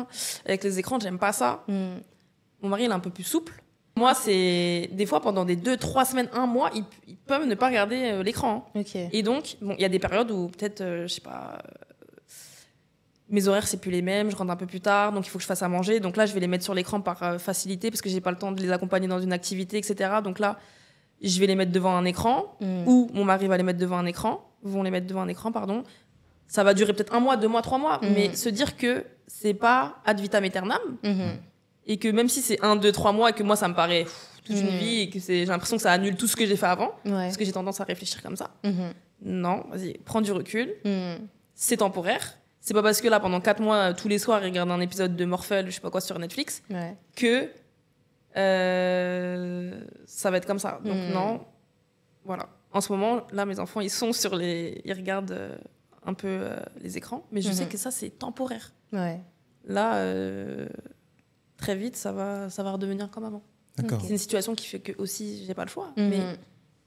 avec les écrans. J'aime pas ça. Mon mari, il est un peu plus souple. Moi, c'est des fois, pendant des 2-3 semaines, 1 mois, ils peuvent ne pas regarder l'écran. Et donc, il y a des périodes où peut-être, je sais pas, mes horaires, c'est plus les mêmes, je rentre un peu plus tard, donc il faut que je fasse à manger. Donc là, je vais les mettre sur l'écran par facilité, parce que j'ai pas le temps de les accompagner dans une activité, etc. Donc là, je vais les mettre devant un écran, ou mon mari va les mettre devant un écran, pardon. Ça va durer peut-être 1 mois, 2 mois, 3 mois, mais se dire que c'est pas ad vitam aeternam, et que même si c'est 1, 2, 3 mois et que moi ça me paraît toute une vie et que j'ai l'impression que ça annule tout ce que j'ai fait avant, parce que j'ai tendance à réfléchir comme ça. Non, vas-y, prends du recul. C'est temporaire. C'est pas parce que là, pendant 4 mois, tous les soirs, ils regardent un épisode de Morphel, je sais pas quoi, sur Netflix, que ça va être comme ça. Donc non, voilà. En ce moment, là, mes enfants, ils regardent un peu les écrans, mais je sais que ça, c'est temporaire. Là, très vite, ça va redevenir comme avant. D'accord. C'est une situation qui fait que aussi, j'ai pas le choix, mais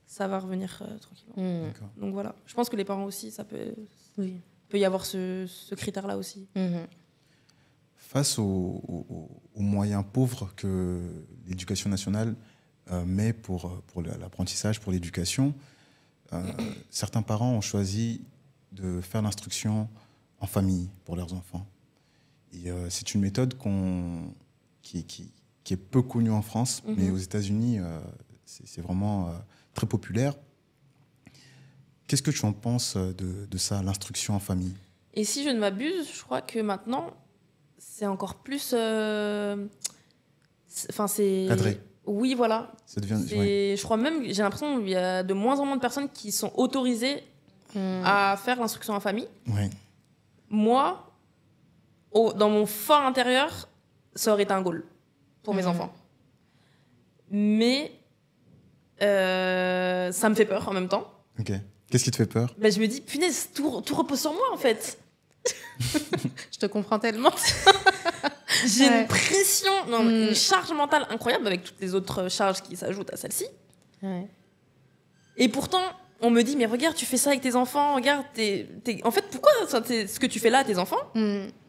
ça va revenir tranquillement. Donc voilà. Je pense que les parents aussi, ça peut y avoir ce critère-là aussi. Face aux moyens pauvres que l'éducation nationale met pour l'apprentissage, pour l'éducation, certains parents ont choisi de faire l'instruction en famille pour leurs enfants. Et c'est une méthode qui est peu connue en France, mais aux États-Unis, c'est vraiment très populaire. Qu'est-ce que tu en penses de ça, l'instruction en famille? Et si je ne m'abuse, je crois que maintenant, c'est encore plus... c'est... Cadré. Oui, voilà. Ça devient... Je crois même, j'ai l'impression qu'il y a de moins en moins de personnes qui sont autorisées à faire l'instruction en famille. Moi, dans mon fort intérieur, ça aurait été un goal pour mes enfants. Mais ça me fait peur en même temps. Ok. Qu'est-ce qui te fait peur? Je me dis, punaise, tout repose sur moi en fait. Je te comprends tellement. J'ai une pression, une charge mentale incroyable avec toutes les autres charges qui s'ajoutent à celle-ci. Et pourtant, on me dit, mais regarde, tu fais ça avec tes enfants, regarde, en fait, pourquoi ce que tu fais là à tes enfants,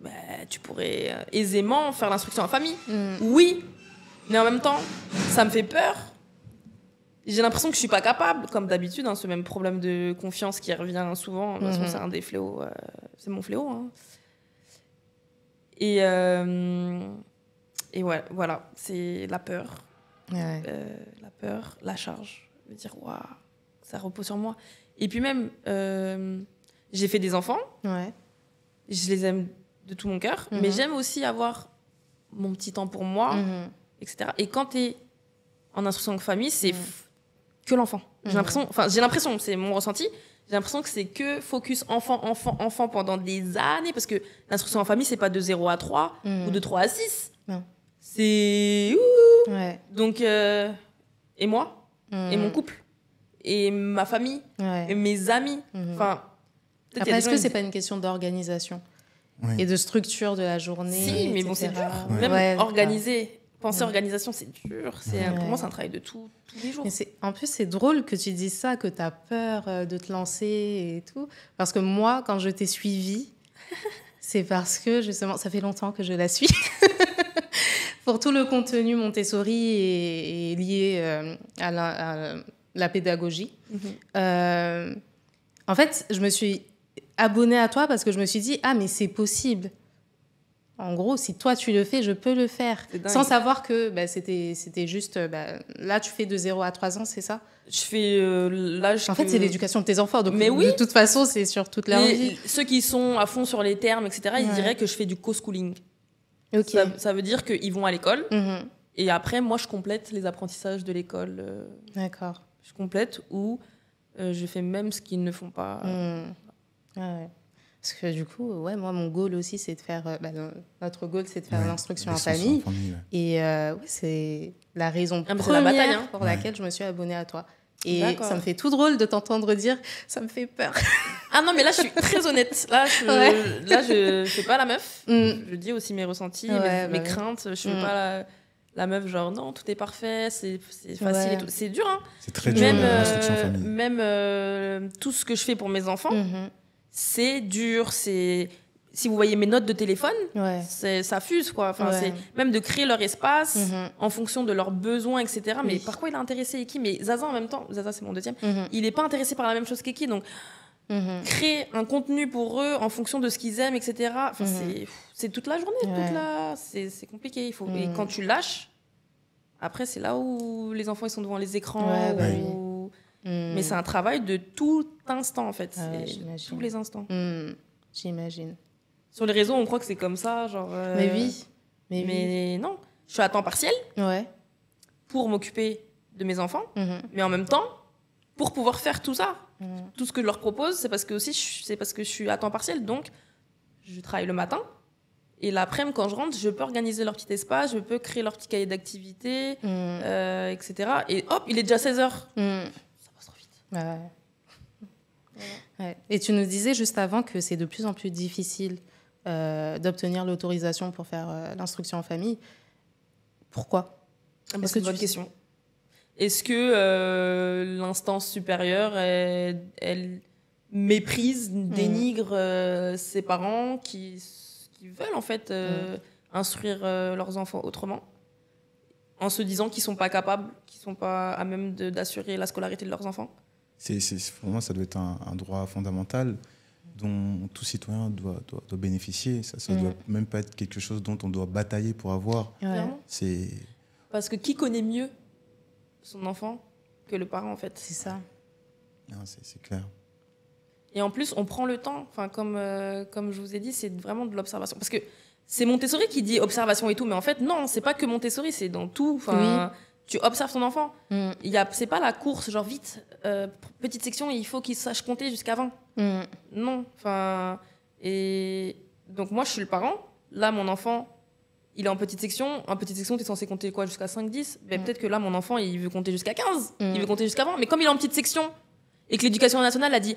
bah, tu pourrais aisément faire l'instruction en famille. Oui, mais en même temps, ça me fait peur. J'ai l'impression que je suis pas capable, comme d'habitude, ce même problème de confiance qui revient souvent. De toute façon, c'est un des fléaux, c'est mon fléau. Hein. Et ouais, voilà, c'est la peur. Ouais. La peur, la charge. Je veux dire, waouh, ça repose sur moi. Et puis même, j'ai fait des enfants. Ouais. Je les aime de tout mon cœur. Mais j'aime aussi avoir mon petit temps pour moi, etc. Et quand tu es en instruction de famille, c'est que l'enfant. J'ai l'impression, c'est mon ressenti, j'ai l'impression que c'est que focus enfant pendant des années, parce que l'instruction en famille, c'est pas de 0 à 3 ou de 3 à 6. Non. C'est... Ouais. Donc, et moi, et mon couple, et ma famille, et mes amis. Enfin, après, est-ce que c'est pas une question d'organisation et de structure de la journée? Si, mais bon, c'est dur. Ouais. Même organiser... Penser organisation, c'est dur. Pour moi, c'est un travail de tous les jours. En plus, c'est drôle que tu dises ça, que tu as peur de te lancer et tout. Parce que moi, quand je t'ai suivie, c'est parce que, justement, ça fait longtemps que je la suis. Pour tout le contenu Montessori est lié à la pédagogie. En fait, je me suis abonnée à toi parce que je me suis dit, mais c'est possible. En gros, si toi, tu le fais, je peux le faire. Sans savoir que c'était juste... là, tu fais de 0 à 3 ans, c'est ça? Je fais l'âge... En fait, c'est l'éducation de tes enfants. Donc, mais oui. De toute façon, c'est sur toute leur vie. Ceux qui sont à fond sur les termes, etc., ils diraient que je fais du co-schooling. Okay. Ça veut dire qu'ils vont à l'école. Et après, moi, je complète les apprentissages de l'école. D'accord. Je complète ou je fais même ce qu'ils ne font pas. Ouais. Parce que du coup, moi, mon goal aussi, c'est de faire... notre goal, c'est de faire l'instruction en famille. Et c'est la raison première pour laquelle je me suis abonnée à toi. Et ça me fait tout drôle de t'entendre dire « ça me fait peur ». Ah non, mais là, je suis très honnête. Là, je fais pas la meuf. Je dis aussi mes ressentis, mes craintes. Je fais pas la meuf genre « non, tout est parfait, c'est facile et tout ». C'est dur, hein. C'est très dur, l'instruction en famille. Même tout ce que je fais pour mes enfants... C'est dur, si vous voyez mes notes de téléphone, ça fuse, quoi. Enfin, c'est même de créer leur espace en fonction de leurs besoins, etc. Mais par quoi il est intéressé Eki? Mais Zaza, en même temps, Zaza, c'est mon deuxième, il n'est pas intéressé par la même chose qu'Eki. Donc, créer un contenu pour eux en fonction de ce qu'ils aiment, etc. Enfin, c'est toute la journée, c'est compliqué. Et quand tu lâches, après, c'est là où les enfants ils sont devant les écrans. Mais c'est un travail de tout instant, en fait. C'est tous les instants. J'imagine. Sur les réseaux, on croit que c'est comme ça, genre... Mais oui. Mais non. Je suis à temps partiel pour m'occuper de mes enfants, mais en même temps, pour pouvoir faire tout ça. Tout ce que je leur propose, c'est parce que je suis à temps partiel, donc je travaille le matin. Et l'après-midi, quand je rentre, je peux organiser leur petit espace, je peux créer leur petit cahier d'activité, etc. Et hop, il est déjà 16h. Et tu nous disais juste avant que c'est de plus en plus difficile d'obtenir l'autorisation pour faire l'instruction en famille. Pourquoi? C'est une bonne question. Est-ce que l'instance supérieure, elle méprise, dénigre ses parents qui veulent en fait instruire leurs enfants autrement, en se disant qu'ils ne sont pas capables, qu'ils ne sont pas à même d'assurer la scolarité de leurs enfants? Pour moi, ça doit être un droit fondamental dont tout citoyen doit bénéficier. Ça ne doit même pas être quelque chose dont on doit batailler pour avoir. Parce que qui connaît mieux son enfant que le parent, en fait? C'est ça. C'est clair. Et en plus, on prend le temps. Enfin, comme je vous ai dit, c'est vraiment de l'observation. Parce que c'est Montessori qui dit observation et tout, mais en fait, non, c'est pas que Montessori, c'est dans tout. Enfin, tu observes ton enfant. C'est pas la course, genre vite, petite section, il faut qu'il sache compter jusqu'à 20. Non. Enfin, et donc moi, je suis le parent. Là, mon enfant, il est en petite section. En petite section, tu es censé compter quoi, jusqu'à 5, 10 ? Ben, peut-être que là, mon enfant, il veut compter jusqu'à 15. Il veut compter jusqu'à 20. Mais comme il est en petite section et que l'éducation nationale a dit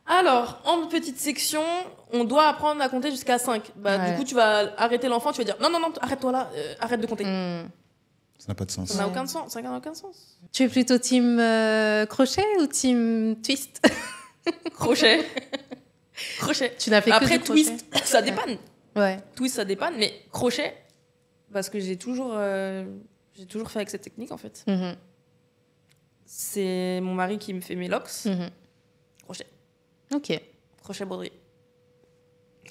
alors, en petite section, on doit apprendre à compter jusqu'à 5. Du coup, tu vas arrêter l'enfant, tu vas dire non, arrête-toi là, arrête de compter. Ça n'a pas de sens. Ça n'a aucun sens. Ça n'a aucun sens. Tu es plutôt team crochet ou team twist? Crochet. Crochet. Tu n'as fait après, que du crochet. twist, ça dépanne. Ouais. Twist, ça dépanne, mais crochet, parce que j'ai toujours fait avec cette technique, en fait. C'est mon mari qui me fait mes locks. Crochet. Ok. Crochet broderie.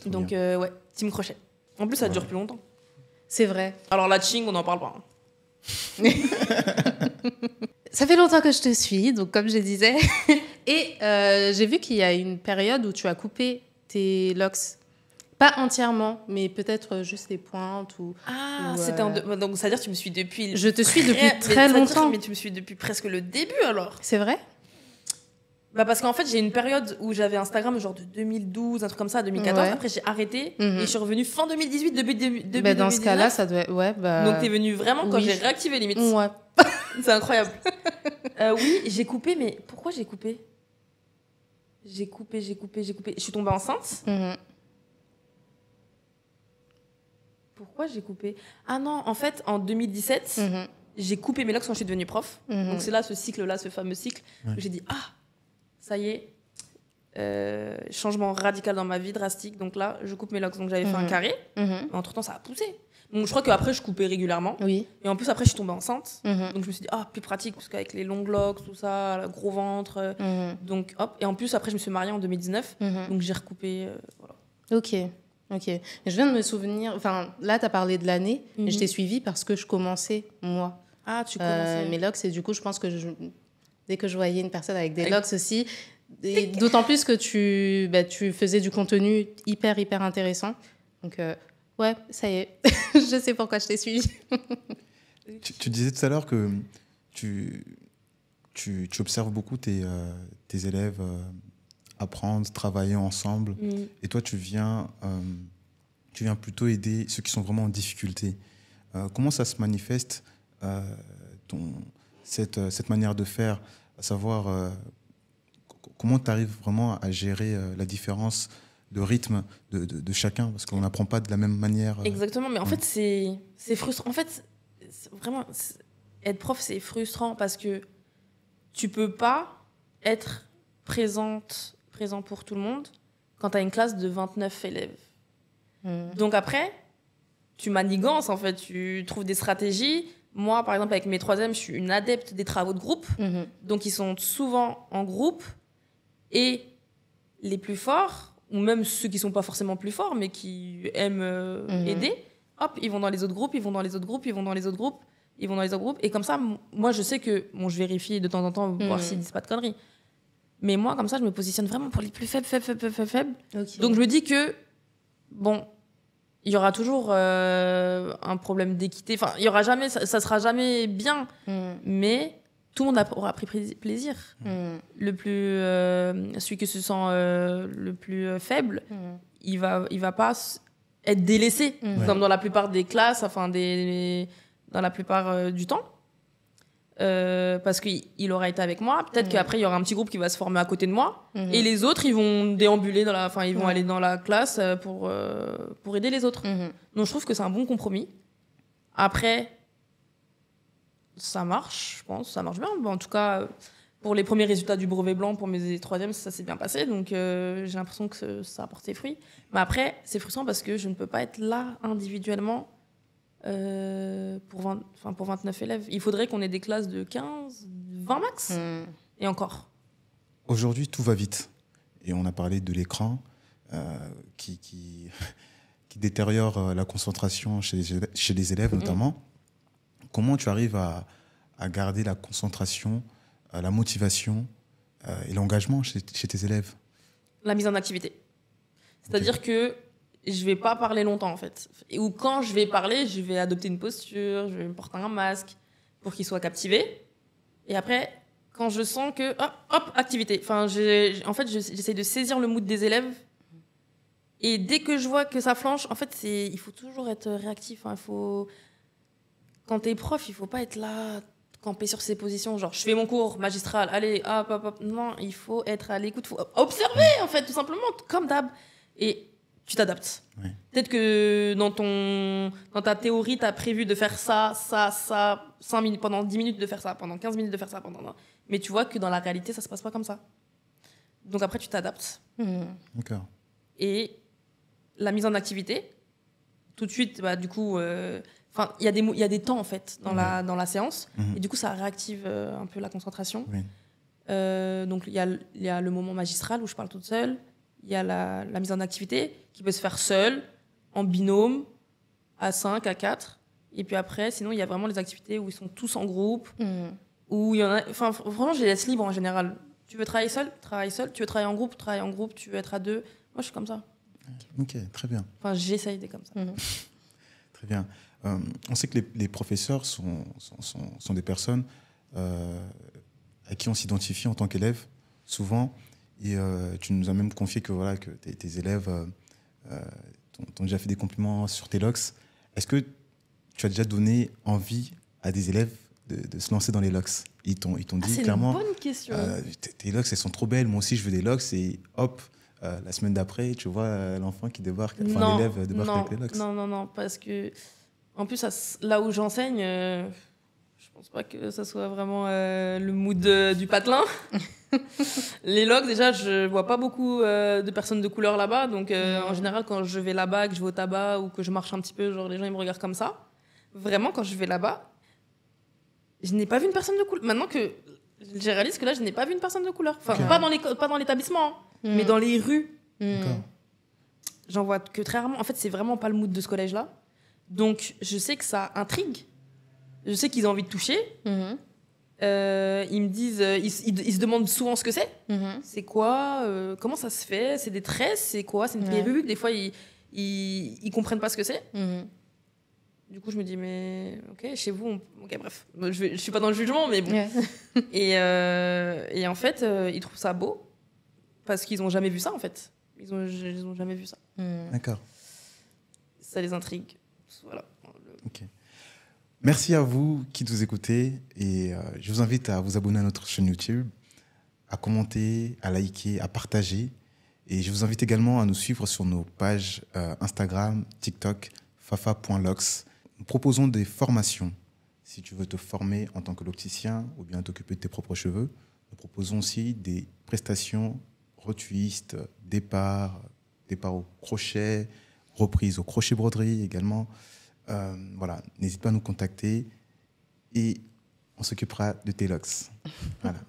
Donc, ouais, team crochet. En plus, ça dure plus longtemps. C'est vrai. Alors, la ching, on n'en parle pas. Ça fait longtemps que je te suis, donc comme je disais. Et j'ai vu qu'il y a une période où tu as coupé tes locks. Pas entièrement, mais peut-être juste les pointes ou... Ah, c'était donc ça veut dire que tu me suis depuis... Je te suis depuis très longtemps. Mais tu me suis depuis presque le début, alors. C'est vrai? Bah parce qu'en fait, j'ai une période où j'avais Instagram, genre de 2012, un truc comme ça, 2014. Ouais. Après, j'ai arrêté et je suis revenue fin 2018, début 2019. Bah dans ce cas-là, ça doit... Ouais, bah... Donc, t'es venue vraiment quand j'ai réactivé limite. Ouais. C'est incroyable. Oui, j'ai coupé, mais pourquoi j'ai coupé? J'ai coupé. Je suis tombée enceinte. Pourquoi j'ai coupé? Ah non, en fait, en 2017, j'ai coupé mes locks quand je suis devenue prof. Donc c'est là, ce cycle-là, ce fameux cycle, où j'ai dit, ah, ça y est, changement radical dans ma vie, drastique. Donc là, je coupe mes locks. Donc j'avais fait un carré. Mais entre-temps, ça a poussé. Donc je crois qu'après, je coupais régulièrement. Oui. Et en plus, après, je suis tombée enceinte. Donc je me suis dit, ah, plus pratique, parce qu'avec les longues locks, tout ça, le gros ventre. Donc hop. Et en plus, après, je me suis mariée en 2019. Donc j'ai recoupé. Voilà. Ok. Je viens de me souvenir, enfin là tu as parlé de l'année, et je t'ai suivi parce que je commençais moi. Ah, tu commençais. Mes locks, et du coup je pense que dès que je voyais une personne avec des locks aussi, et d'autant plus que tu faisais du contenu hyper intéressant. Donc ouais, ça y est, je sais pourquoi je t'ai suivi. Tu disais tout à l'heure que tu observes beaucoup tes élèves apprendre, travailler ensemble. Et toi, tu viens plutôt aider ceux qui sont vraiment en difficulté. Comment ça se manifeste, cette manière de faire, à savoir comment tu arrives vraiment à gérer la différence de rythme de chacun, parce qu'on n'apprend pas de la même manière. Exactement, mais en fait, c'est frustrant. En fait, vraiment, être prof, c'est frustrant parce que tu peux pas être présent pour tout le monde quand tu as une classe de 29 élèves. Donc après, tu manigances, en fait, tu trouves des stratégies. Moi, par exemple, avec mes troisièmes, je suis une adepte des travaux de groupe. Donc, ils sont souvent en groupe. Et les plus forts, ou même ceux qui ne sont pas forcément plus forts, mais qui aiment aider, hop, ils vont dans les autres groupes, ils vont dans les autres groupes, ils vont dans les autres groupes, ils vont dans les autres groupes. Et comme ça, moi, je sais que... Bon, je vérifie de temps en temps, voir s'ils ne disent pas de conneries. Mais moi, comme ça, je me positionne vraiment pour les plus faibles. Okay. Donc, je me dis que, bon, il y aura toujours un problème d'équité. Enfin, il y aura jamais, ça sera jamais bien. Mais tout le monde aura pris plaisir. Le plus, celui qui se sent le plus faible, il va pas être délaissé, comme dans la plupart des classes, enfin, dans la plupart du temps. Parce qu'il aura été avec moi. Peut-être qu'après, il y aura un petit groupe qui va se former à côté de moi. Et les autres, ils vont déambuler ils vont aller dans la classe pour aider les autres. Donc, je trouve que c'est un bon compromis. Après, ça marche, je pense. Ça marche bien. Bon, en tout cas, pour les premiers résultats du brevet blanc, pour mes troisièmes, ça s'est bien passé. Donc, j'ai l'impression que ça a porté fruit. Mais après, c'est frustrant parce que je ne peux pas être là individuellement pour 29 élèves. Il faudrait qu'on ait des classes de 15, 20 max. Et encore. Aujourd'hui, tout va vite. Et on a parlé de l'écran qui détériore la concentration chez les élèves, notamment. Comment tu arrives à garder la concentration, la motivation et l'engagement chez tes élèves? La mise en activité. C'est-à-dire que je vais pas parler longtemps, en fait. Ou quand je vais parler, je vais adopter une posture, je vais me porter un masque pour qu'ils soient captivés. Et après, quand je sens que... Hop, activité. Enfin, en fait, j'essaie de saisir le mood des élèves. Et dès que je vois que ça flanche, en fait, il faut toujours être réactif. Hein. Quand t'es prof, il faut pas être là, camper sur ses positions. Genre, je fais mon cours magistral, allez, hop. Non, il faut être à l'écoute, il faut observer, en fait, tout simplement, comme d'hab. Et tu t'adaptes. Ouais. Peut-être que dans ta théorie, tu as prévu de faire ça, 5 minutes, pendant 10 minutes de faire ça, pendant 15 minutes de faire ça, mais tu vois que dans la réalité, ça se passe pas comme ça. Donc après, tu t'adaptes. D'accord. Et la mise en activité, tout de suite, du coup, il y a des temps en fait dans la séance, et du coup, ça réactive un peu la concentration. Oui. Donc il y a le moment magistral où je parle toute seule. Il y a la mise en activité qui peut se faire seule, en binôme, à 5, à 4. Et puis après, sinon, il y a vraiment les activités où ils sont tous en groupe. Où il y en a... Enfin, vraiment, je les laisse libres en général. Tu veux travailler seul, travaille seul. Tu veux travailler en groupe, travaille en groupe. Tu veux être à 2. Moi, je suis comme ça. Ok, très bien. Enfin, j'essaye d'être comme ça. Très bien. On sait que les professeurs sont des personnes à qui on s'identifie en tant qu'élève, souvent. Et tu nous as même confié que, voilà, que tes élèves t'ont déjà fait des compliments sur tes locks. Est-ce que tu as déjà donné envie à des élèves de se lancer dans les locks? Ils t'ont dit clairement... C'est une bonne question. Tes locks, elles sont trop belles. Moi aussi, je veux des locks. Et hop, la semaine d'après, tu vois l'enfant qui débarque, enfin l'élève débarque avec les locks. Non, parce que, en plus, là où j'enseigne... je pense pas que ça soit vraiment le mood du patelin. Les locks, déjà, je vois pas beaucoup de personnes de couleur là-bas. Donc, en général, quand je vais là-bas, que je vais au tabac ou que je marche un petit peu, genre, les gens, ils me regardent comme ça. Vraiment, quand je vais là-bas, je n'ai pas vu une personne de couleur. Maintenant que je réalise que là, je n'ai pas vu une personne de couleur. Enfin, pas dans l'établissement, mais dans les rues. D'accord. J'en vois que très rarement. En fait, c'est vraiment pas le mood de ce collège-là. Donc, je sais que ça intrigue. Je sais qu'ils ont envie de toucher. Ils me disent, ils se demandent souvent ce que c'est. C'est quoi comment ça se fait? C'est des tresses? C'est quoi? C'est une perruque? Des fois, ils comprennent pas ce que c'est. Du coup, je me dis, mais ok, chez vous, ok, bref. Je suis pas dans le jugement, mais bon. Et en fait, ils trouvent ça beau parce qu'ils ont jamais vu ça, en fait. Ils ont jamais vu ça. D'accord. Ça les intrigue. Voilà. Ok. Merci à vous qui nous écoutez et je vous invite à vous abonner à notre chaîne YouTube, à commenter, à liker, à partager. Et je vous invite également à nous suivre sur nos pages Instagram, TikTok, fafa.locks. Nous proposons des formations. Si tu veux te former en tant que locticien ou bien t'occuper de tes propres cheveux, nous proposons aussi des prestations retuistes, départ au crochet, reprise au crochet broderie également. Voilà, n'hésite pas à nous contacter et on s'occupera de tes locks. Voilà.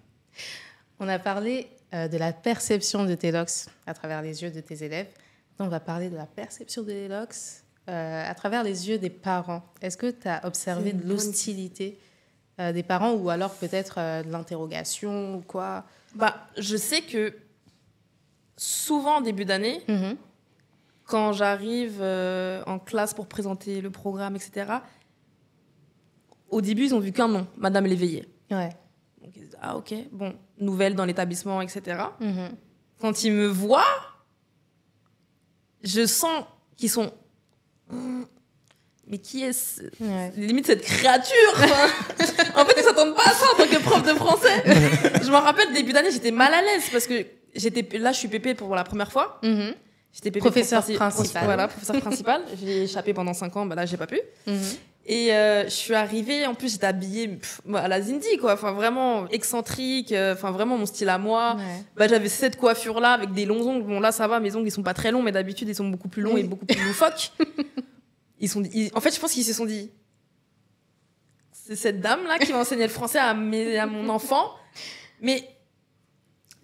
On a parlé de la perception de tes locks à travers les yeux de tes élèves. On va parler de la perception des locks à travers les yeux des parents. Est-ce que tu as observé de l'hostilité des parents ou alors peut-être de l'interrogation ou quoi? Je sais que souvent en début d'année, quand j'arrive en classe pour présenter le programme, etc., au début, ils ont vu qu'un nom, Madame Léveillé. Ouais. Donc ils disent, ah ok, bon, nouvelle dans l'établissement, etc. Quand ils me voient, je sens qu'ils sont... Mais qui est limite cette créature? En fait, ils s'attendent pas à ça en tant que prof de français. Je me rappelle, début d'année, j'étais mal à l'aise parce que là, je suis pépé pour la première fois. J'étais pépé professeur principal. Voilà, professeur principal. J'ai échappé pendant 5 ans, là, j'ai pas pu. Et je suis arrivée, en plus, j'étais habillée à la Zindy, quoi. Enfin, vraiment excentrique, enfin, vraiment mon style à moi. J'avais cette coiffure-là avec des longs ongles. Bon, là, ça va, mes ongles, ils sont pas très longs, mais d'habitude, ils sont beaucoup plus longs et beaucoup plus loufoques. En fait, je pense qu'ils se sont dit, c'est cette dame-là qui va enseigner le français à mon enfant. Mais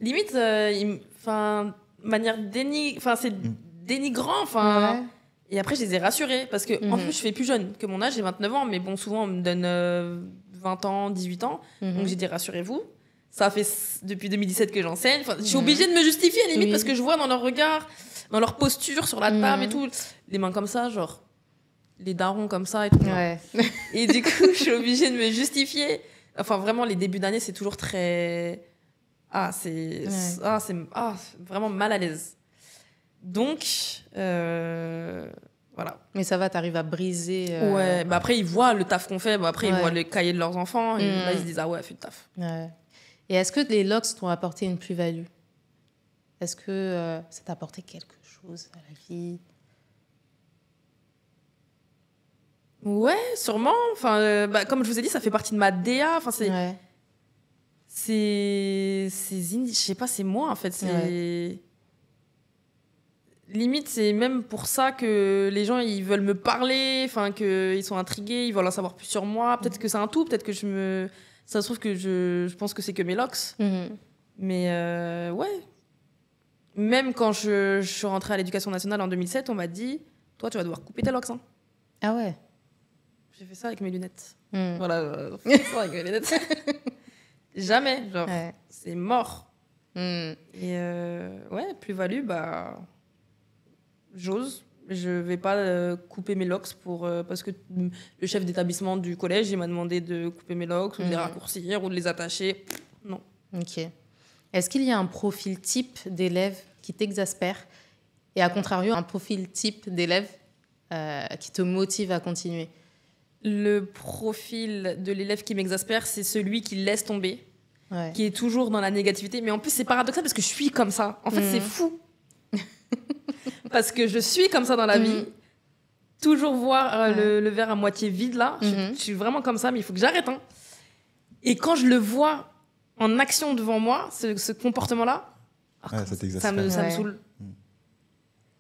limite, manière c'est dénigrant. Et après, je les ai rassurés. Parce que, en plus, je fais plus jeune que mon âge, j'ai 29 ans. Mais bon, souvent, on me donne 20 ans, 18 ans. Donc, j'ai dit, rassurez-vous. Ça fait depuis 2017 que j'enseigne. Je suis obligée de me justifier, limite, parce que je vois dans leur regard, dans leur posture sur la table et tout, les mains comme ça, genre, les darons comme ça et tout. Et du coup, je suis obligée de me justifier. Enfin, vraiment, les débuts d'année, c'est toujours très... c'est vraiment mal à l'aise. Donc, voilà. Mais ça va, t'arrives à briser... Ouais, après, ils voient le taf qu'on fait. Après, ils voient le cahier de leurs enfants. Et là, ils se disent, ah ouais, elle fait le taf. Et est-ce que les locks t'ont apporté une plus-value? Est-ce que ça t'a apporté quelque chose? chose à la vie? Ouais, sûrement. Enfin, comme je vous ai dit, ça fait partie de ma DA. Enfin, Ouais. je sais pas, c'est moi en fait. Limite, c'est même pour ça que les gens ils veulent me parler, enfin qu'ils sont intrigués, ils veulent en savoir plus sur moi. Peut-être que c'est un tout, peut-être que ça se trouve que je pense que c'est que mes locks. Mais ouais. Même quand je suis rentrée à l'éducation nationale en 2007, on m'a dit, toi tu vas devoir couper tes locks. Hein. Ah ouais. J'ai fait ça avec mes lunettes. Voilà, j'ai fait ça avec mes lunettes. Jamais, genre, c'est mort. Et ouais, plus-value, j'ose. Je vais pas couper mes locks parce que le chef d'établissement du collège, il m'a demandé de couper mes locks ou de les raccourcir ou de les attacher. Non. Ok. Est-ce qu'il y a un profil type d'élève qui t'exaspère et à contrario, un profil type d'élève qui te motive à continuer? Le profil de l'élève qui m'exaspère, c'est celui qui laisse tomber, qui est toujours dans la négativité. Mais en plus, c'est paradoxal parce que je suis comme ça. En fait, c'est fou. Parce que je suis comme ça dans la vie. Toujours voir le verre à moitié vide, là. Je suis vraiment comme ça, mais il faut que j'arrête. Hein. Et quand je le vois en action devant moi, ce comportement-là, ça me saoule.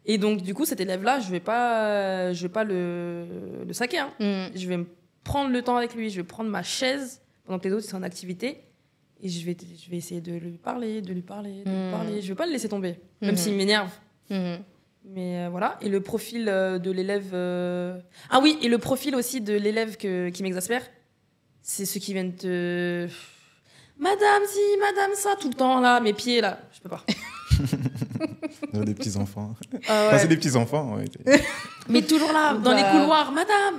Et donc, du coup, cet élève-là, je vais pas le saquer. Hein. Je vais me prendre le temps avec lui, je vais prendre ma chaise pendant que les autres sont en activité et je vais essayer de lui parler, de lui parler. Je vais pas le laisser tomber, même s'il m'énerve. Mais voilà. Et le profil de l'élève... Ah oui, et le profil aussi de l'élève qui m'exaspère, c'est ceux qui viennent te... Madame si, madame ça, tout le temps, là, mes pieds, là. Je peux pas. Des petits-enfants. C'est des petits-enfants, ouais. Mais toujours là, dans les couloirs. Madame.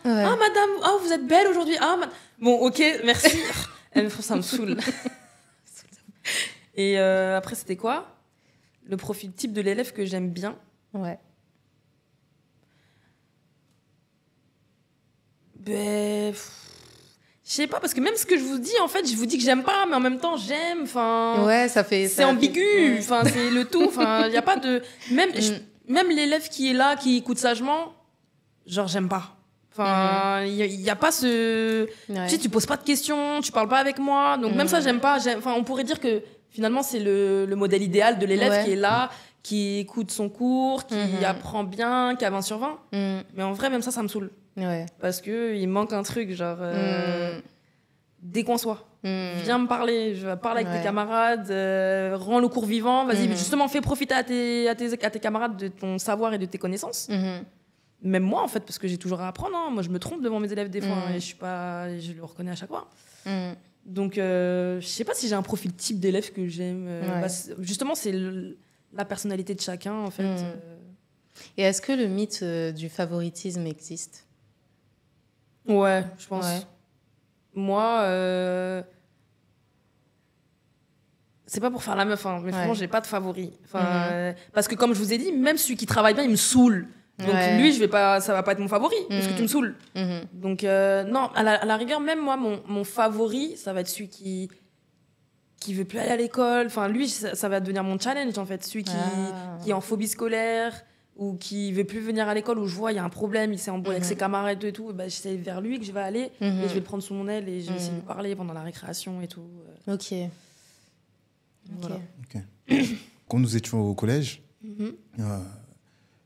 Ouais. Ah, madame, oh, vous êtes belle aujourd'hui. Ah, bon, ok, merci. Ça me saoule. Et après, c'était quoi? Le profil type de l'élève que j'aime bien. Ouais. Je sais pas, parce que même ce que je vous dis, en fait, je vous dis que j'aime pas, mais en même temps, j'aime. Ouais, ça fait... C'est ambigu, enfin, c'est le tout. Enfin, il n'y a pas de... Même l'élève qui est là, qui écoute sagement, genre, j'aime pas. Enfin, il n'y a pas ce... Tu sais, tu poses pas de questions, tu parles pas avec moi. Donc, même ça, j'aime pas. Enfin, on pourrait dire que, finalement, c'est le modèle idéal de l'élève qui est là, qui écoute son cours, qui apprend bien, qui a 20 sur 20. Mais en vrai, même ça me saoule. Ouais. Parce qu'il manque un truc, genre, déconçois. Viens me parler, je vais parler avec tes camarades, rends le cours vivant, vas-y, justement, fais profiter à tes camarades de ton savoir et de tes connaissances. Même moi, en fait, parce que j'ai toujours à apprendre. Hein. Moi, je me trompe devant mes élèves des fois, et je le reconnais à chaque fois. Donc, je sais pas si j'ai un profil type d'élève que j'aime. Justement, c'est la personnalité de chacun, en fait. Et est-ce que le mythe du favoritisme existe? Ouais, je pense. Ouais. Moi, c'est pas pour faire la meuf, hein, mais franchement, j'ai pas de favori. Parce que comme je vous ai dit, même celui qui travaille bien, il me saoule. Donc lui, ça va pas être mon favori, parce que tu me saoules. Donc non, à la rigueur, même moi, mon favori, ça va être celui qui veut plus aller à l'école. Enfin, lui, ça va devenir mon challenge, en fait. Celui qui est en phobie scolaire, ou qui veut plus venir à l'école, où je vois il y a un problème, il s'est embrouillé avec ses camarades et tout, c'est vers lui que je vais aller, et je vais le prendre sous mon aile et je vais essayer de lui parler pendant la récréation et tout. Ok. Voilà. Quand nous étions au collège,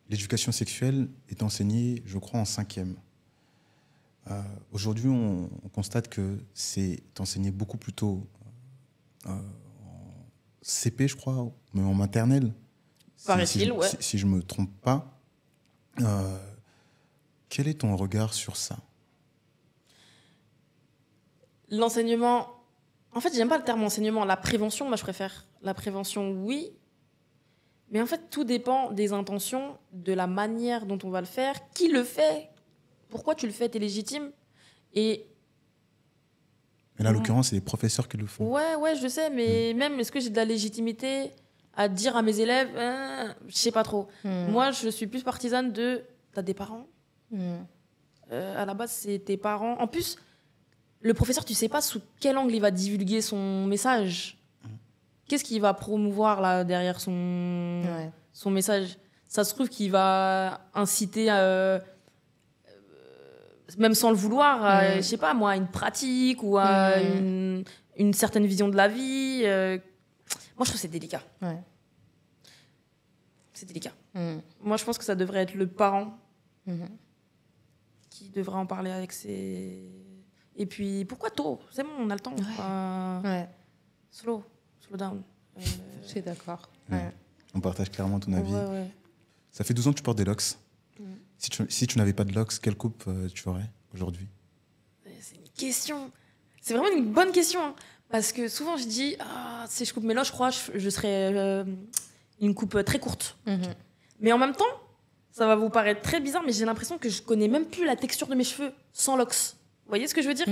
l'éducation sexuelle est enseignée, je crois, en 5e. Aujourd'hui, on constate que c'est enseigné beaucoup plus tôt en CP, je crois, mais en maternelle. Paraît-il, ouais. Si je ne me trompe pas, quel est ton regard sur ça? L'enseignement... En fait, j'aime pas le terme enseignement. La prévention, moi, je préfère. La prévention, oui. Mais en fait, tout dépend des intentions, de la manière dont on va le faire, qui le fait, pourquoi tu le fais, t'es légitime. Et là, en l'occurrence, c'est les professeurs qui le font. Ouais, je sais, mais même, est-ce que j'ai de la légitimité à dire à mes élèves, je sais pas trop. Moi, je suis plus partisane de, t'as des parents. À la base, c'est tes parents. En plus, le professeur, tu sais pas sous quel angle il va divulguer son message. qu'est-ce qu'il va promouvoir là derrière son message? Ça se trouve qu'il va inciter, même sans le vouloir, je sais pas moi, à une pratique ou à une certaine vision de la vie. Moi, je trouve que c'est délicat. Ouais. C'est délicat. Moi, je pense que ça devrait être le parent qui devrait en parler avec ses... Et puis, pourquoi tôt? C'est bon, on a le temps. Slow down. Je suis d'accord. Ouais. On partage clairement ton avis. Ouais. Ça fait 12 ans que tu portes des locks. Si tu n'avais pas de locks, quelle coupe tu aurais aujourd'hui? C'est une question. C'est vraiment une bonne question. Hein. Parce que souvent, je dis, si je coupe mes locks, je crois que je serais une coupe très courte. Mais en même temps, ça va vous paraître très bizarre, mais j'ai l'impression que je connais même plus la texture de mes cheveux sans locks. Vous voyez ce que je veux dire?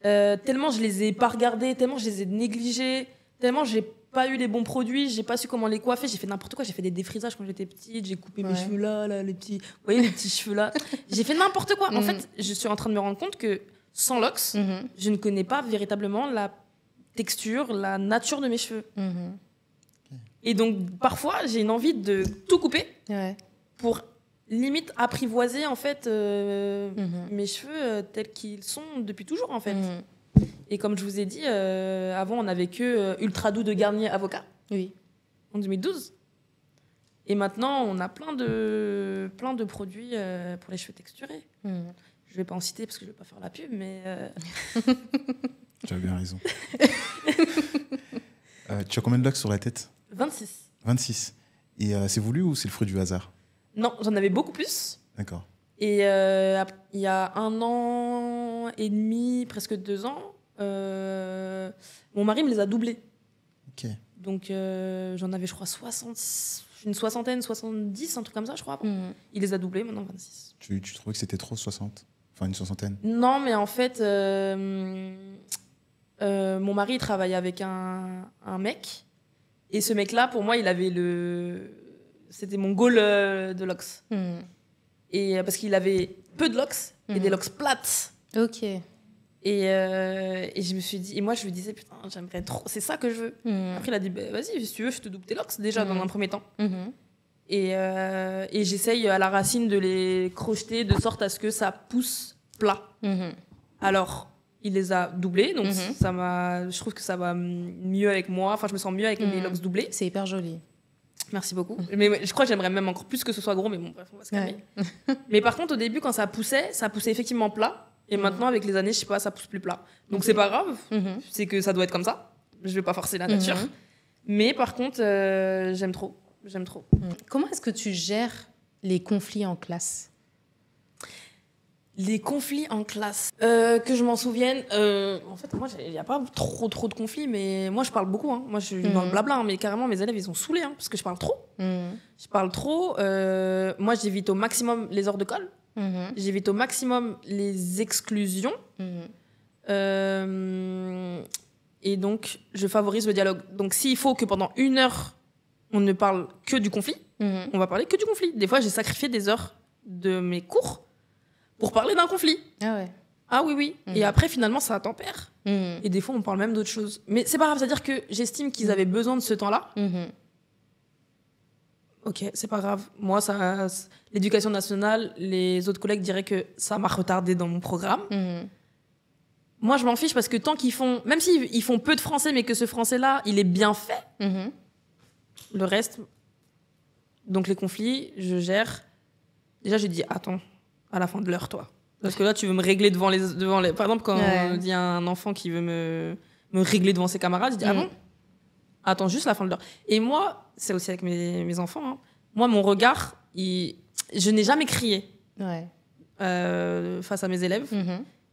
Tellement je les ai pas regardés, tellement je les ai négligés, tellement j'ai pas eu les bons produits, j'ai pas su comment les coiffer, j'ai fait n'importe quoi, j'ai fait des défrisages quand j'étais petite, j'ai coupé mes cheveux là, les petits, vous voyez les petits cheveux là, j'ai fait n'importe quoi. En fait, je suis en train de me rendre compte que sans locks, je ne connais pas véritablement la texture, la nature de mes cheveux. Et donc parfois j'ai une envie de tout couper pour limite apprivoiser en fait mes cheveux tels qu'ils sont depuis toujours en fait. Et comme je vous ai dit, avant on n'avait que Ultra Doux de Garnier Avocat en 2012. Et maintenant on a plein de produits pour les cheveux texturés. Je vais pas en citer parce que je vais pas faire la pub, mais tu as bien raison. Tu as combien de locks sur la tête? 26. 26. Et c'est voulu ou c'est le fruit du hasard? Non, j'en avais beaucoup plus. D'accord. Et il y a 1 an et demi, presque 2 ans, mon mari me les a doublés. Ok. Donc j'en avais, je crois, une soixantaine, 70, un truc comme ça, je crois. Il les a doublés, maintenant 26. Tu trouvais que c'était trop, 60? Enfin, une soixantaine? Non, mais en fait, mon mari il travaillait avec un mec. Et ce mec-là, pour moi, il avait c'était mon goal de locks. Et parce qu'il avait peu de locks et des locks plates. Ok. Et je me suis dit, et moi je lui disais, putain, j'aimerais trop, c'est ça que je veux. Après, il a dit, bah, vas-y, si tu veux, je te double tes locks déjà dans un premier temps. Et j'essaye à la racine de les crocheter de sorte à ce que ça pousse plat. Alors, il les a doublés, donc je trouve que ça va mieux avec moi. Enfin, je me sens mieux avec mes locks doublés. C'est hyper joli. Merci beaucoup. Mais je crois que j'aimerais même encore plus que ce soit gros, mais bon, bref, on va se calmer. Mais par contre, au début, quand ça poussait effectivement plat. Et maintenant, avec les années, je sais pas, ça pousse plus plat. Donc, c'est pas grave. C'est que ça doit être comme ça. Je vais pas forcer la nature. Mais par contre, j'aime trop. J'aime trop. Comment est-ce que tu gères les conflits en classe? Les conflits en classe. Que je m'en souvienne, en fait, moi, il n'y a pas trop de conflits, mais moi, je parle beaucoup. Hein. Moi, je suis dans le blabla, hein, mais carrément, mes élèves, ils sont saoulés, hein, parce que je parle trop. Je parle trop. Moi, j'évite au maximum les heures de colle. J'évite au maximum les exclusions. Et donc, je favorise le dialogue. Donc, s'il faut que pendant 1 heure, on ne parle que du conflit, on va parler que du conflit. Des fois, j'ai sacrifié des heures de mes cours pour parler d'un conflit. Ah ouais. Ah oui. Et après, finalement, ça tempère. Et des fois, on parle même d'autres choses. Mais c'est pas grave, c'est-à-dire que j'estime qu'ils avaient besoin de ce temps-là. Ok, c'est pas grave. Moi, l'éducation nationale, les autres collègues diraient que ça m'a retardé dans mon programme. Moi, je m'en fiche parce que tant qu'ils font... Même s'ils font peu de français, mais que ce français-là, il est bien fait, le reste... Donc, les conflits, je gère. Déjà, je dis, attends, à la fin de l'heure, toi. Parce que là, tu veux me régler devant les... Par exemple, quand il y a un enfant qui veut me régler devant ses camarades, je dis, ah bon? Attends juste la fin de l'heure. Et moi, c'est aussi avec mes enfants, hein. Moi, mon regard, je n'ai jamais crié face à mes élèves.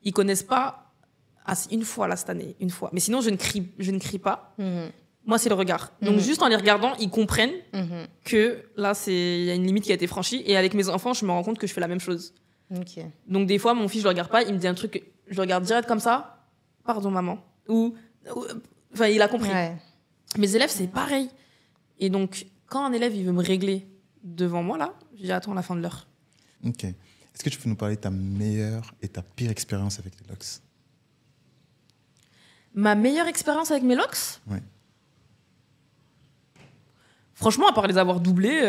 Ils connaissent pas... une fois, là, cette année, une fois. Mais sinon, je ne crie pas. Moi, c'est le regard. Donc, juste en les regardant, ils comprennent que là, il y a une limite qui a été franchie. Et avec mes enfants, je me rends compte que je fais la même chose. Donc, des fois, mon fils, je le regarde pas. Il me dit un truc, je le regarde direct comme ça. Pardon, maman. Enfin, il a compris. Mes élèves, c'est pareil. Et donc, quand un élève, il veut me régler devant moi, là, je dis, attends, la fin de l'heure. Ok. Est-ce que tu peux nous parler de ta meilleure et ta pire expérience avec les locks? Ma meilleure expérience avec mes locks? Ouais. Franchement, à part les avoir doublées,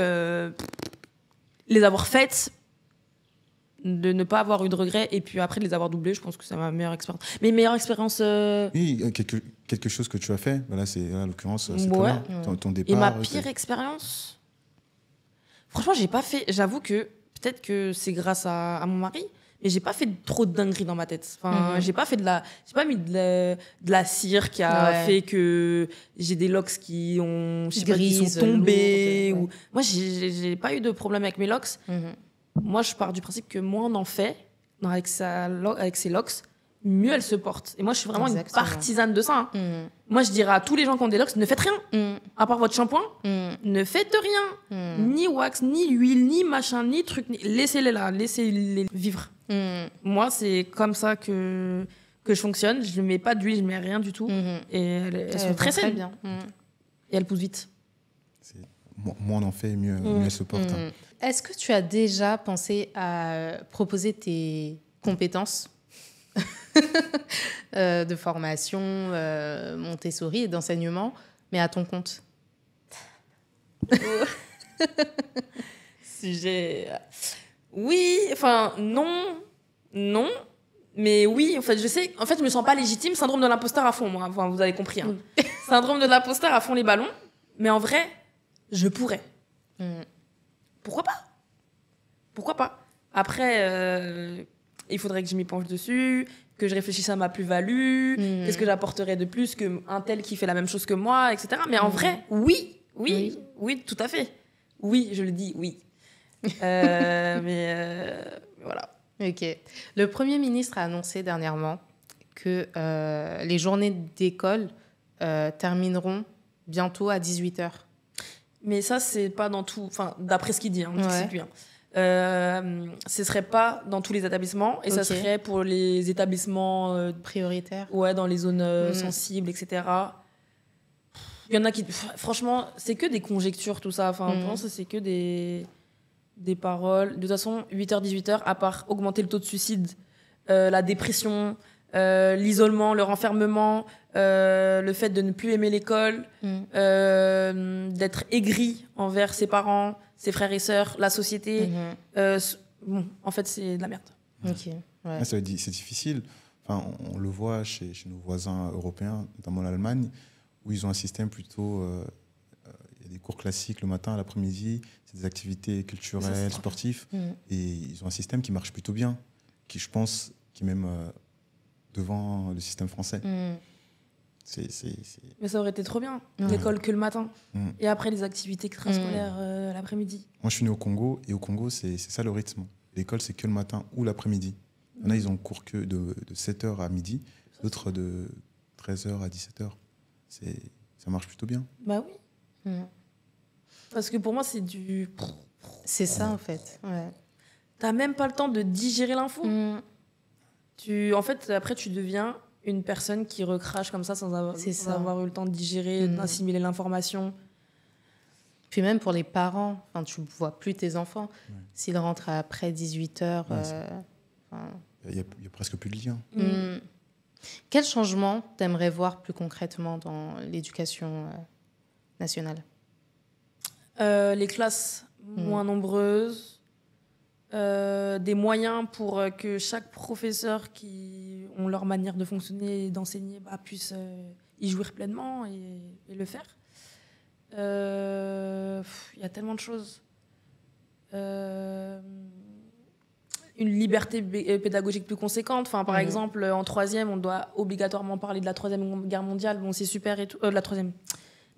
les avoir faites, de ne pas avoir eu de regrets, et puis après de les avoir doublées, je pense que c'est ma meilleure expérience. Mais meilleure expérience... Oui, quelque chose que tu as fait, voilà, c'est, en l'occurrence, c'est Ouais. ton départ. Et ma pire expérience... Franchement, j'ai pas fait... J'avoue que peut-être que c'est grâce à mon mari, mais j'ai pas fait trop de dingueries dans ma tête. Enfin, j'ai pas fait j'ai pas mis de la cire qui a fait que j'ai des locks qui ont, je sais pas, qui sont tombés. Lourdes, ou... Moi, j'ai pas eu de problème avec mes locks. Moi, je pars du principe que moins on en fait avec ses locks, mieux elle se porte. Et moi, je suis vraiment une partisane de ça. Moi, je dirais à tous les gens qui ont des locks, ne faites rien. À part votre shampoing, ne faites rien. Ni wax, ni huile, ni machin, ni truc. Laissez-les là, laissez-les vivre. Moi, c'est comme ça que je fonctionne. Je ne mets pas d'huile, je ne mets rien du tout. Et elles sont très saines. Bien. Et elles poussent vite. Moins on en fait, mieux elles se portent. Est-ce que tu as déjà pensé à proposer tes compétences de formation, Montessori et d'enseignement, mais à ton compte? Sujet... Oui, enfin, non, mais oui, en fait, je me sens pas légitime, syndrome de l'imposteur à fond, moi, enfin, vous avez compris. Hein. Syndrome de l'imposteur à fond les ballons, mais en vrai, je pourrais. Pourquoi pas? Après, il faudrait que je m'y penche dessus, que je réfléchisse à ma plus-value, qu'est-ce que j'apporterais de plus qu'un tel qui fait la même chose que moi, etc. Mais en vrai, oui, tout à fait. Oui, je le dis, oui. Mais voilà. Ok. Le Premier ministre a annoncé dernièrement que les journées d'école termineront bientôt à 18h. Mais ça, c'est pas dans tout... Enfin, d'après ce qu'il dit, hein, c'est lui, hein. Ce serait pas dans tous les établissements et ça serait pour les établissements prioritaires. Ouais, dans les zones sensibles, etc. Il y en a qui... Franchement, c'est que des conjectures, tout ça. Enfin, pour moi, c'est que des paroles. De toute façon, 8h, 18h, à part augmenter le taux de suicide, la dépression, l'isolement, le renfermement, le fait de ne plus aimer l'école, d'être aigri envers ses parents, ses frères et sœurs, la société. Bon, en fait, c'est de la merde. Okay. Ouais. C'est difficile. Enfin, on le voit chez nos voisins européens, notamment l'Allemagne, où ils ont un système plutôt... Il y a des cours classiques le matin, l'après-midi, c'est des activités culturelles, sportives, et ils ont un système qui marche plutôt bien, qui, je pense, qui est même devant le système français. Mais ça aurait été trop bien, l'école que le matin, et après les activités extrascolaires l'après-midi. Moi, je suis né au Congo, et au Congo, c'est ça le rythme. L'école, c'est que le matin ou l'après-midi. Il y en a, ils ont cours que de 7h à midi, d'autres de 13h à 17h. Ça marche plutôt bien. Bah oui. Parce que pour moi, c'est du... C'est ça, en fait. Ouais. T'as même pas le temps de digérer l'info. En fait, après, tu deviens une personne qui recrache comme ça sans avoir eu le temps de digérer, d'assimiler l'information. Puis même pour les parents, tu ne vois plus tes enfants. S'ils rentrent après 18h... Il n'y a presque plus de lien. Quel changement t'aimerais voir plus concrètement dans l'éducation nationale? Les classes moins nombreuses, des moyens pour que chaque professeur qui ont leur manière de fonctionner et d'enseigner puisse y jouir pleinement et le faire. Il y a tellement de choses. Une liberté pédagogique plus conséquente. Enfin, par exemple, en 3e, on doit obligatoirement parler de la 3e guerre mondiale. Bon, c'est super et tout.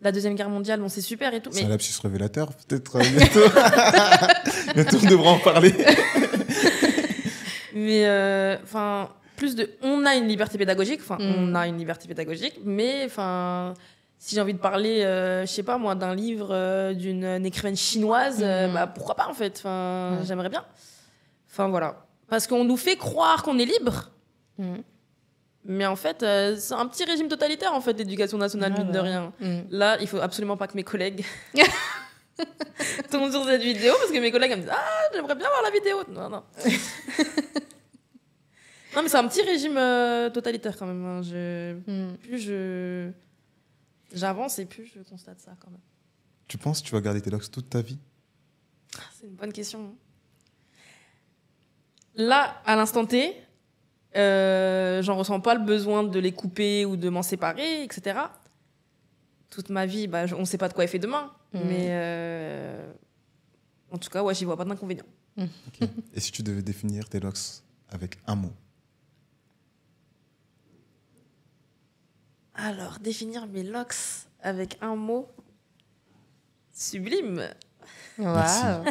La 2e guerre mondiale, bon, c'est super et tout. C'est un lapsus révélateur, peut-être bientôt. Bientôt, on devra en parler. Mais, on a une liberté pédagogique. On a une liberté pédagogique. Mais, si j'ai envie de parler, je sais pas moi, d'un livre d'une écrivaine chinoise, pourquoi pas, en fait. J'aimerais bien. Voilà. Parce qu'on nous fait croire qu'on est libre. Mais en fait, c'est un petit régime totalitaire, en fait, l'éducation nationale, mine de rien. Là, il faut absolument pas que mes collègues tombent sur cette vidéo, parce que mes collègues me disent « Ah, j'aimerais bien voir la vidéo !» Non. Non, mais c'est un petit régime totalitaire, quand même. Hein. Plus j'avance et plus je constate ça, quand même. Tu penses que tu vas garder tes locks toute ta vie? C'est une bonne question. Là, à l'instant T, j'en ressens pas le besoin de les couper ou de m'en séparer, etc. Toute ma vie, on ne sait pas de quoi elle fait demain. Mais en tout cas, ouais, j'y vois pas d'inconvénient. Okay. Et si tu devais définir tes locks avec un mot? Alors, définir mes locks avec un mot? Sublime. Waouh.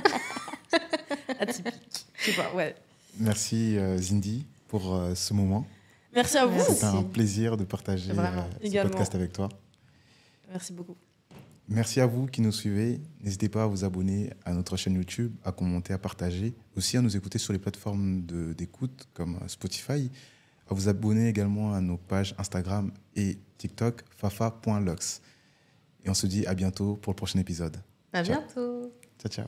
Atypique. Je sais pas, ouais. Merci Zindy pour ce moment. Merci à vous. C'était un plaisir de partager ce podcast avec toi. Merci beaucoup. Merci à vous qui nous suivez. N'hésitez pas à vous abonner à notre chaîne YouTube, à commenter, à partager. Aussi à nous écouter sur les plateformes d'écoute comme Spotify. À vous abonner également à nos pages Instagram et TikTok, fafa.lux. Et on se dit à bientôt pour le prochain épisode. À bientôt. Ciao, ciao.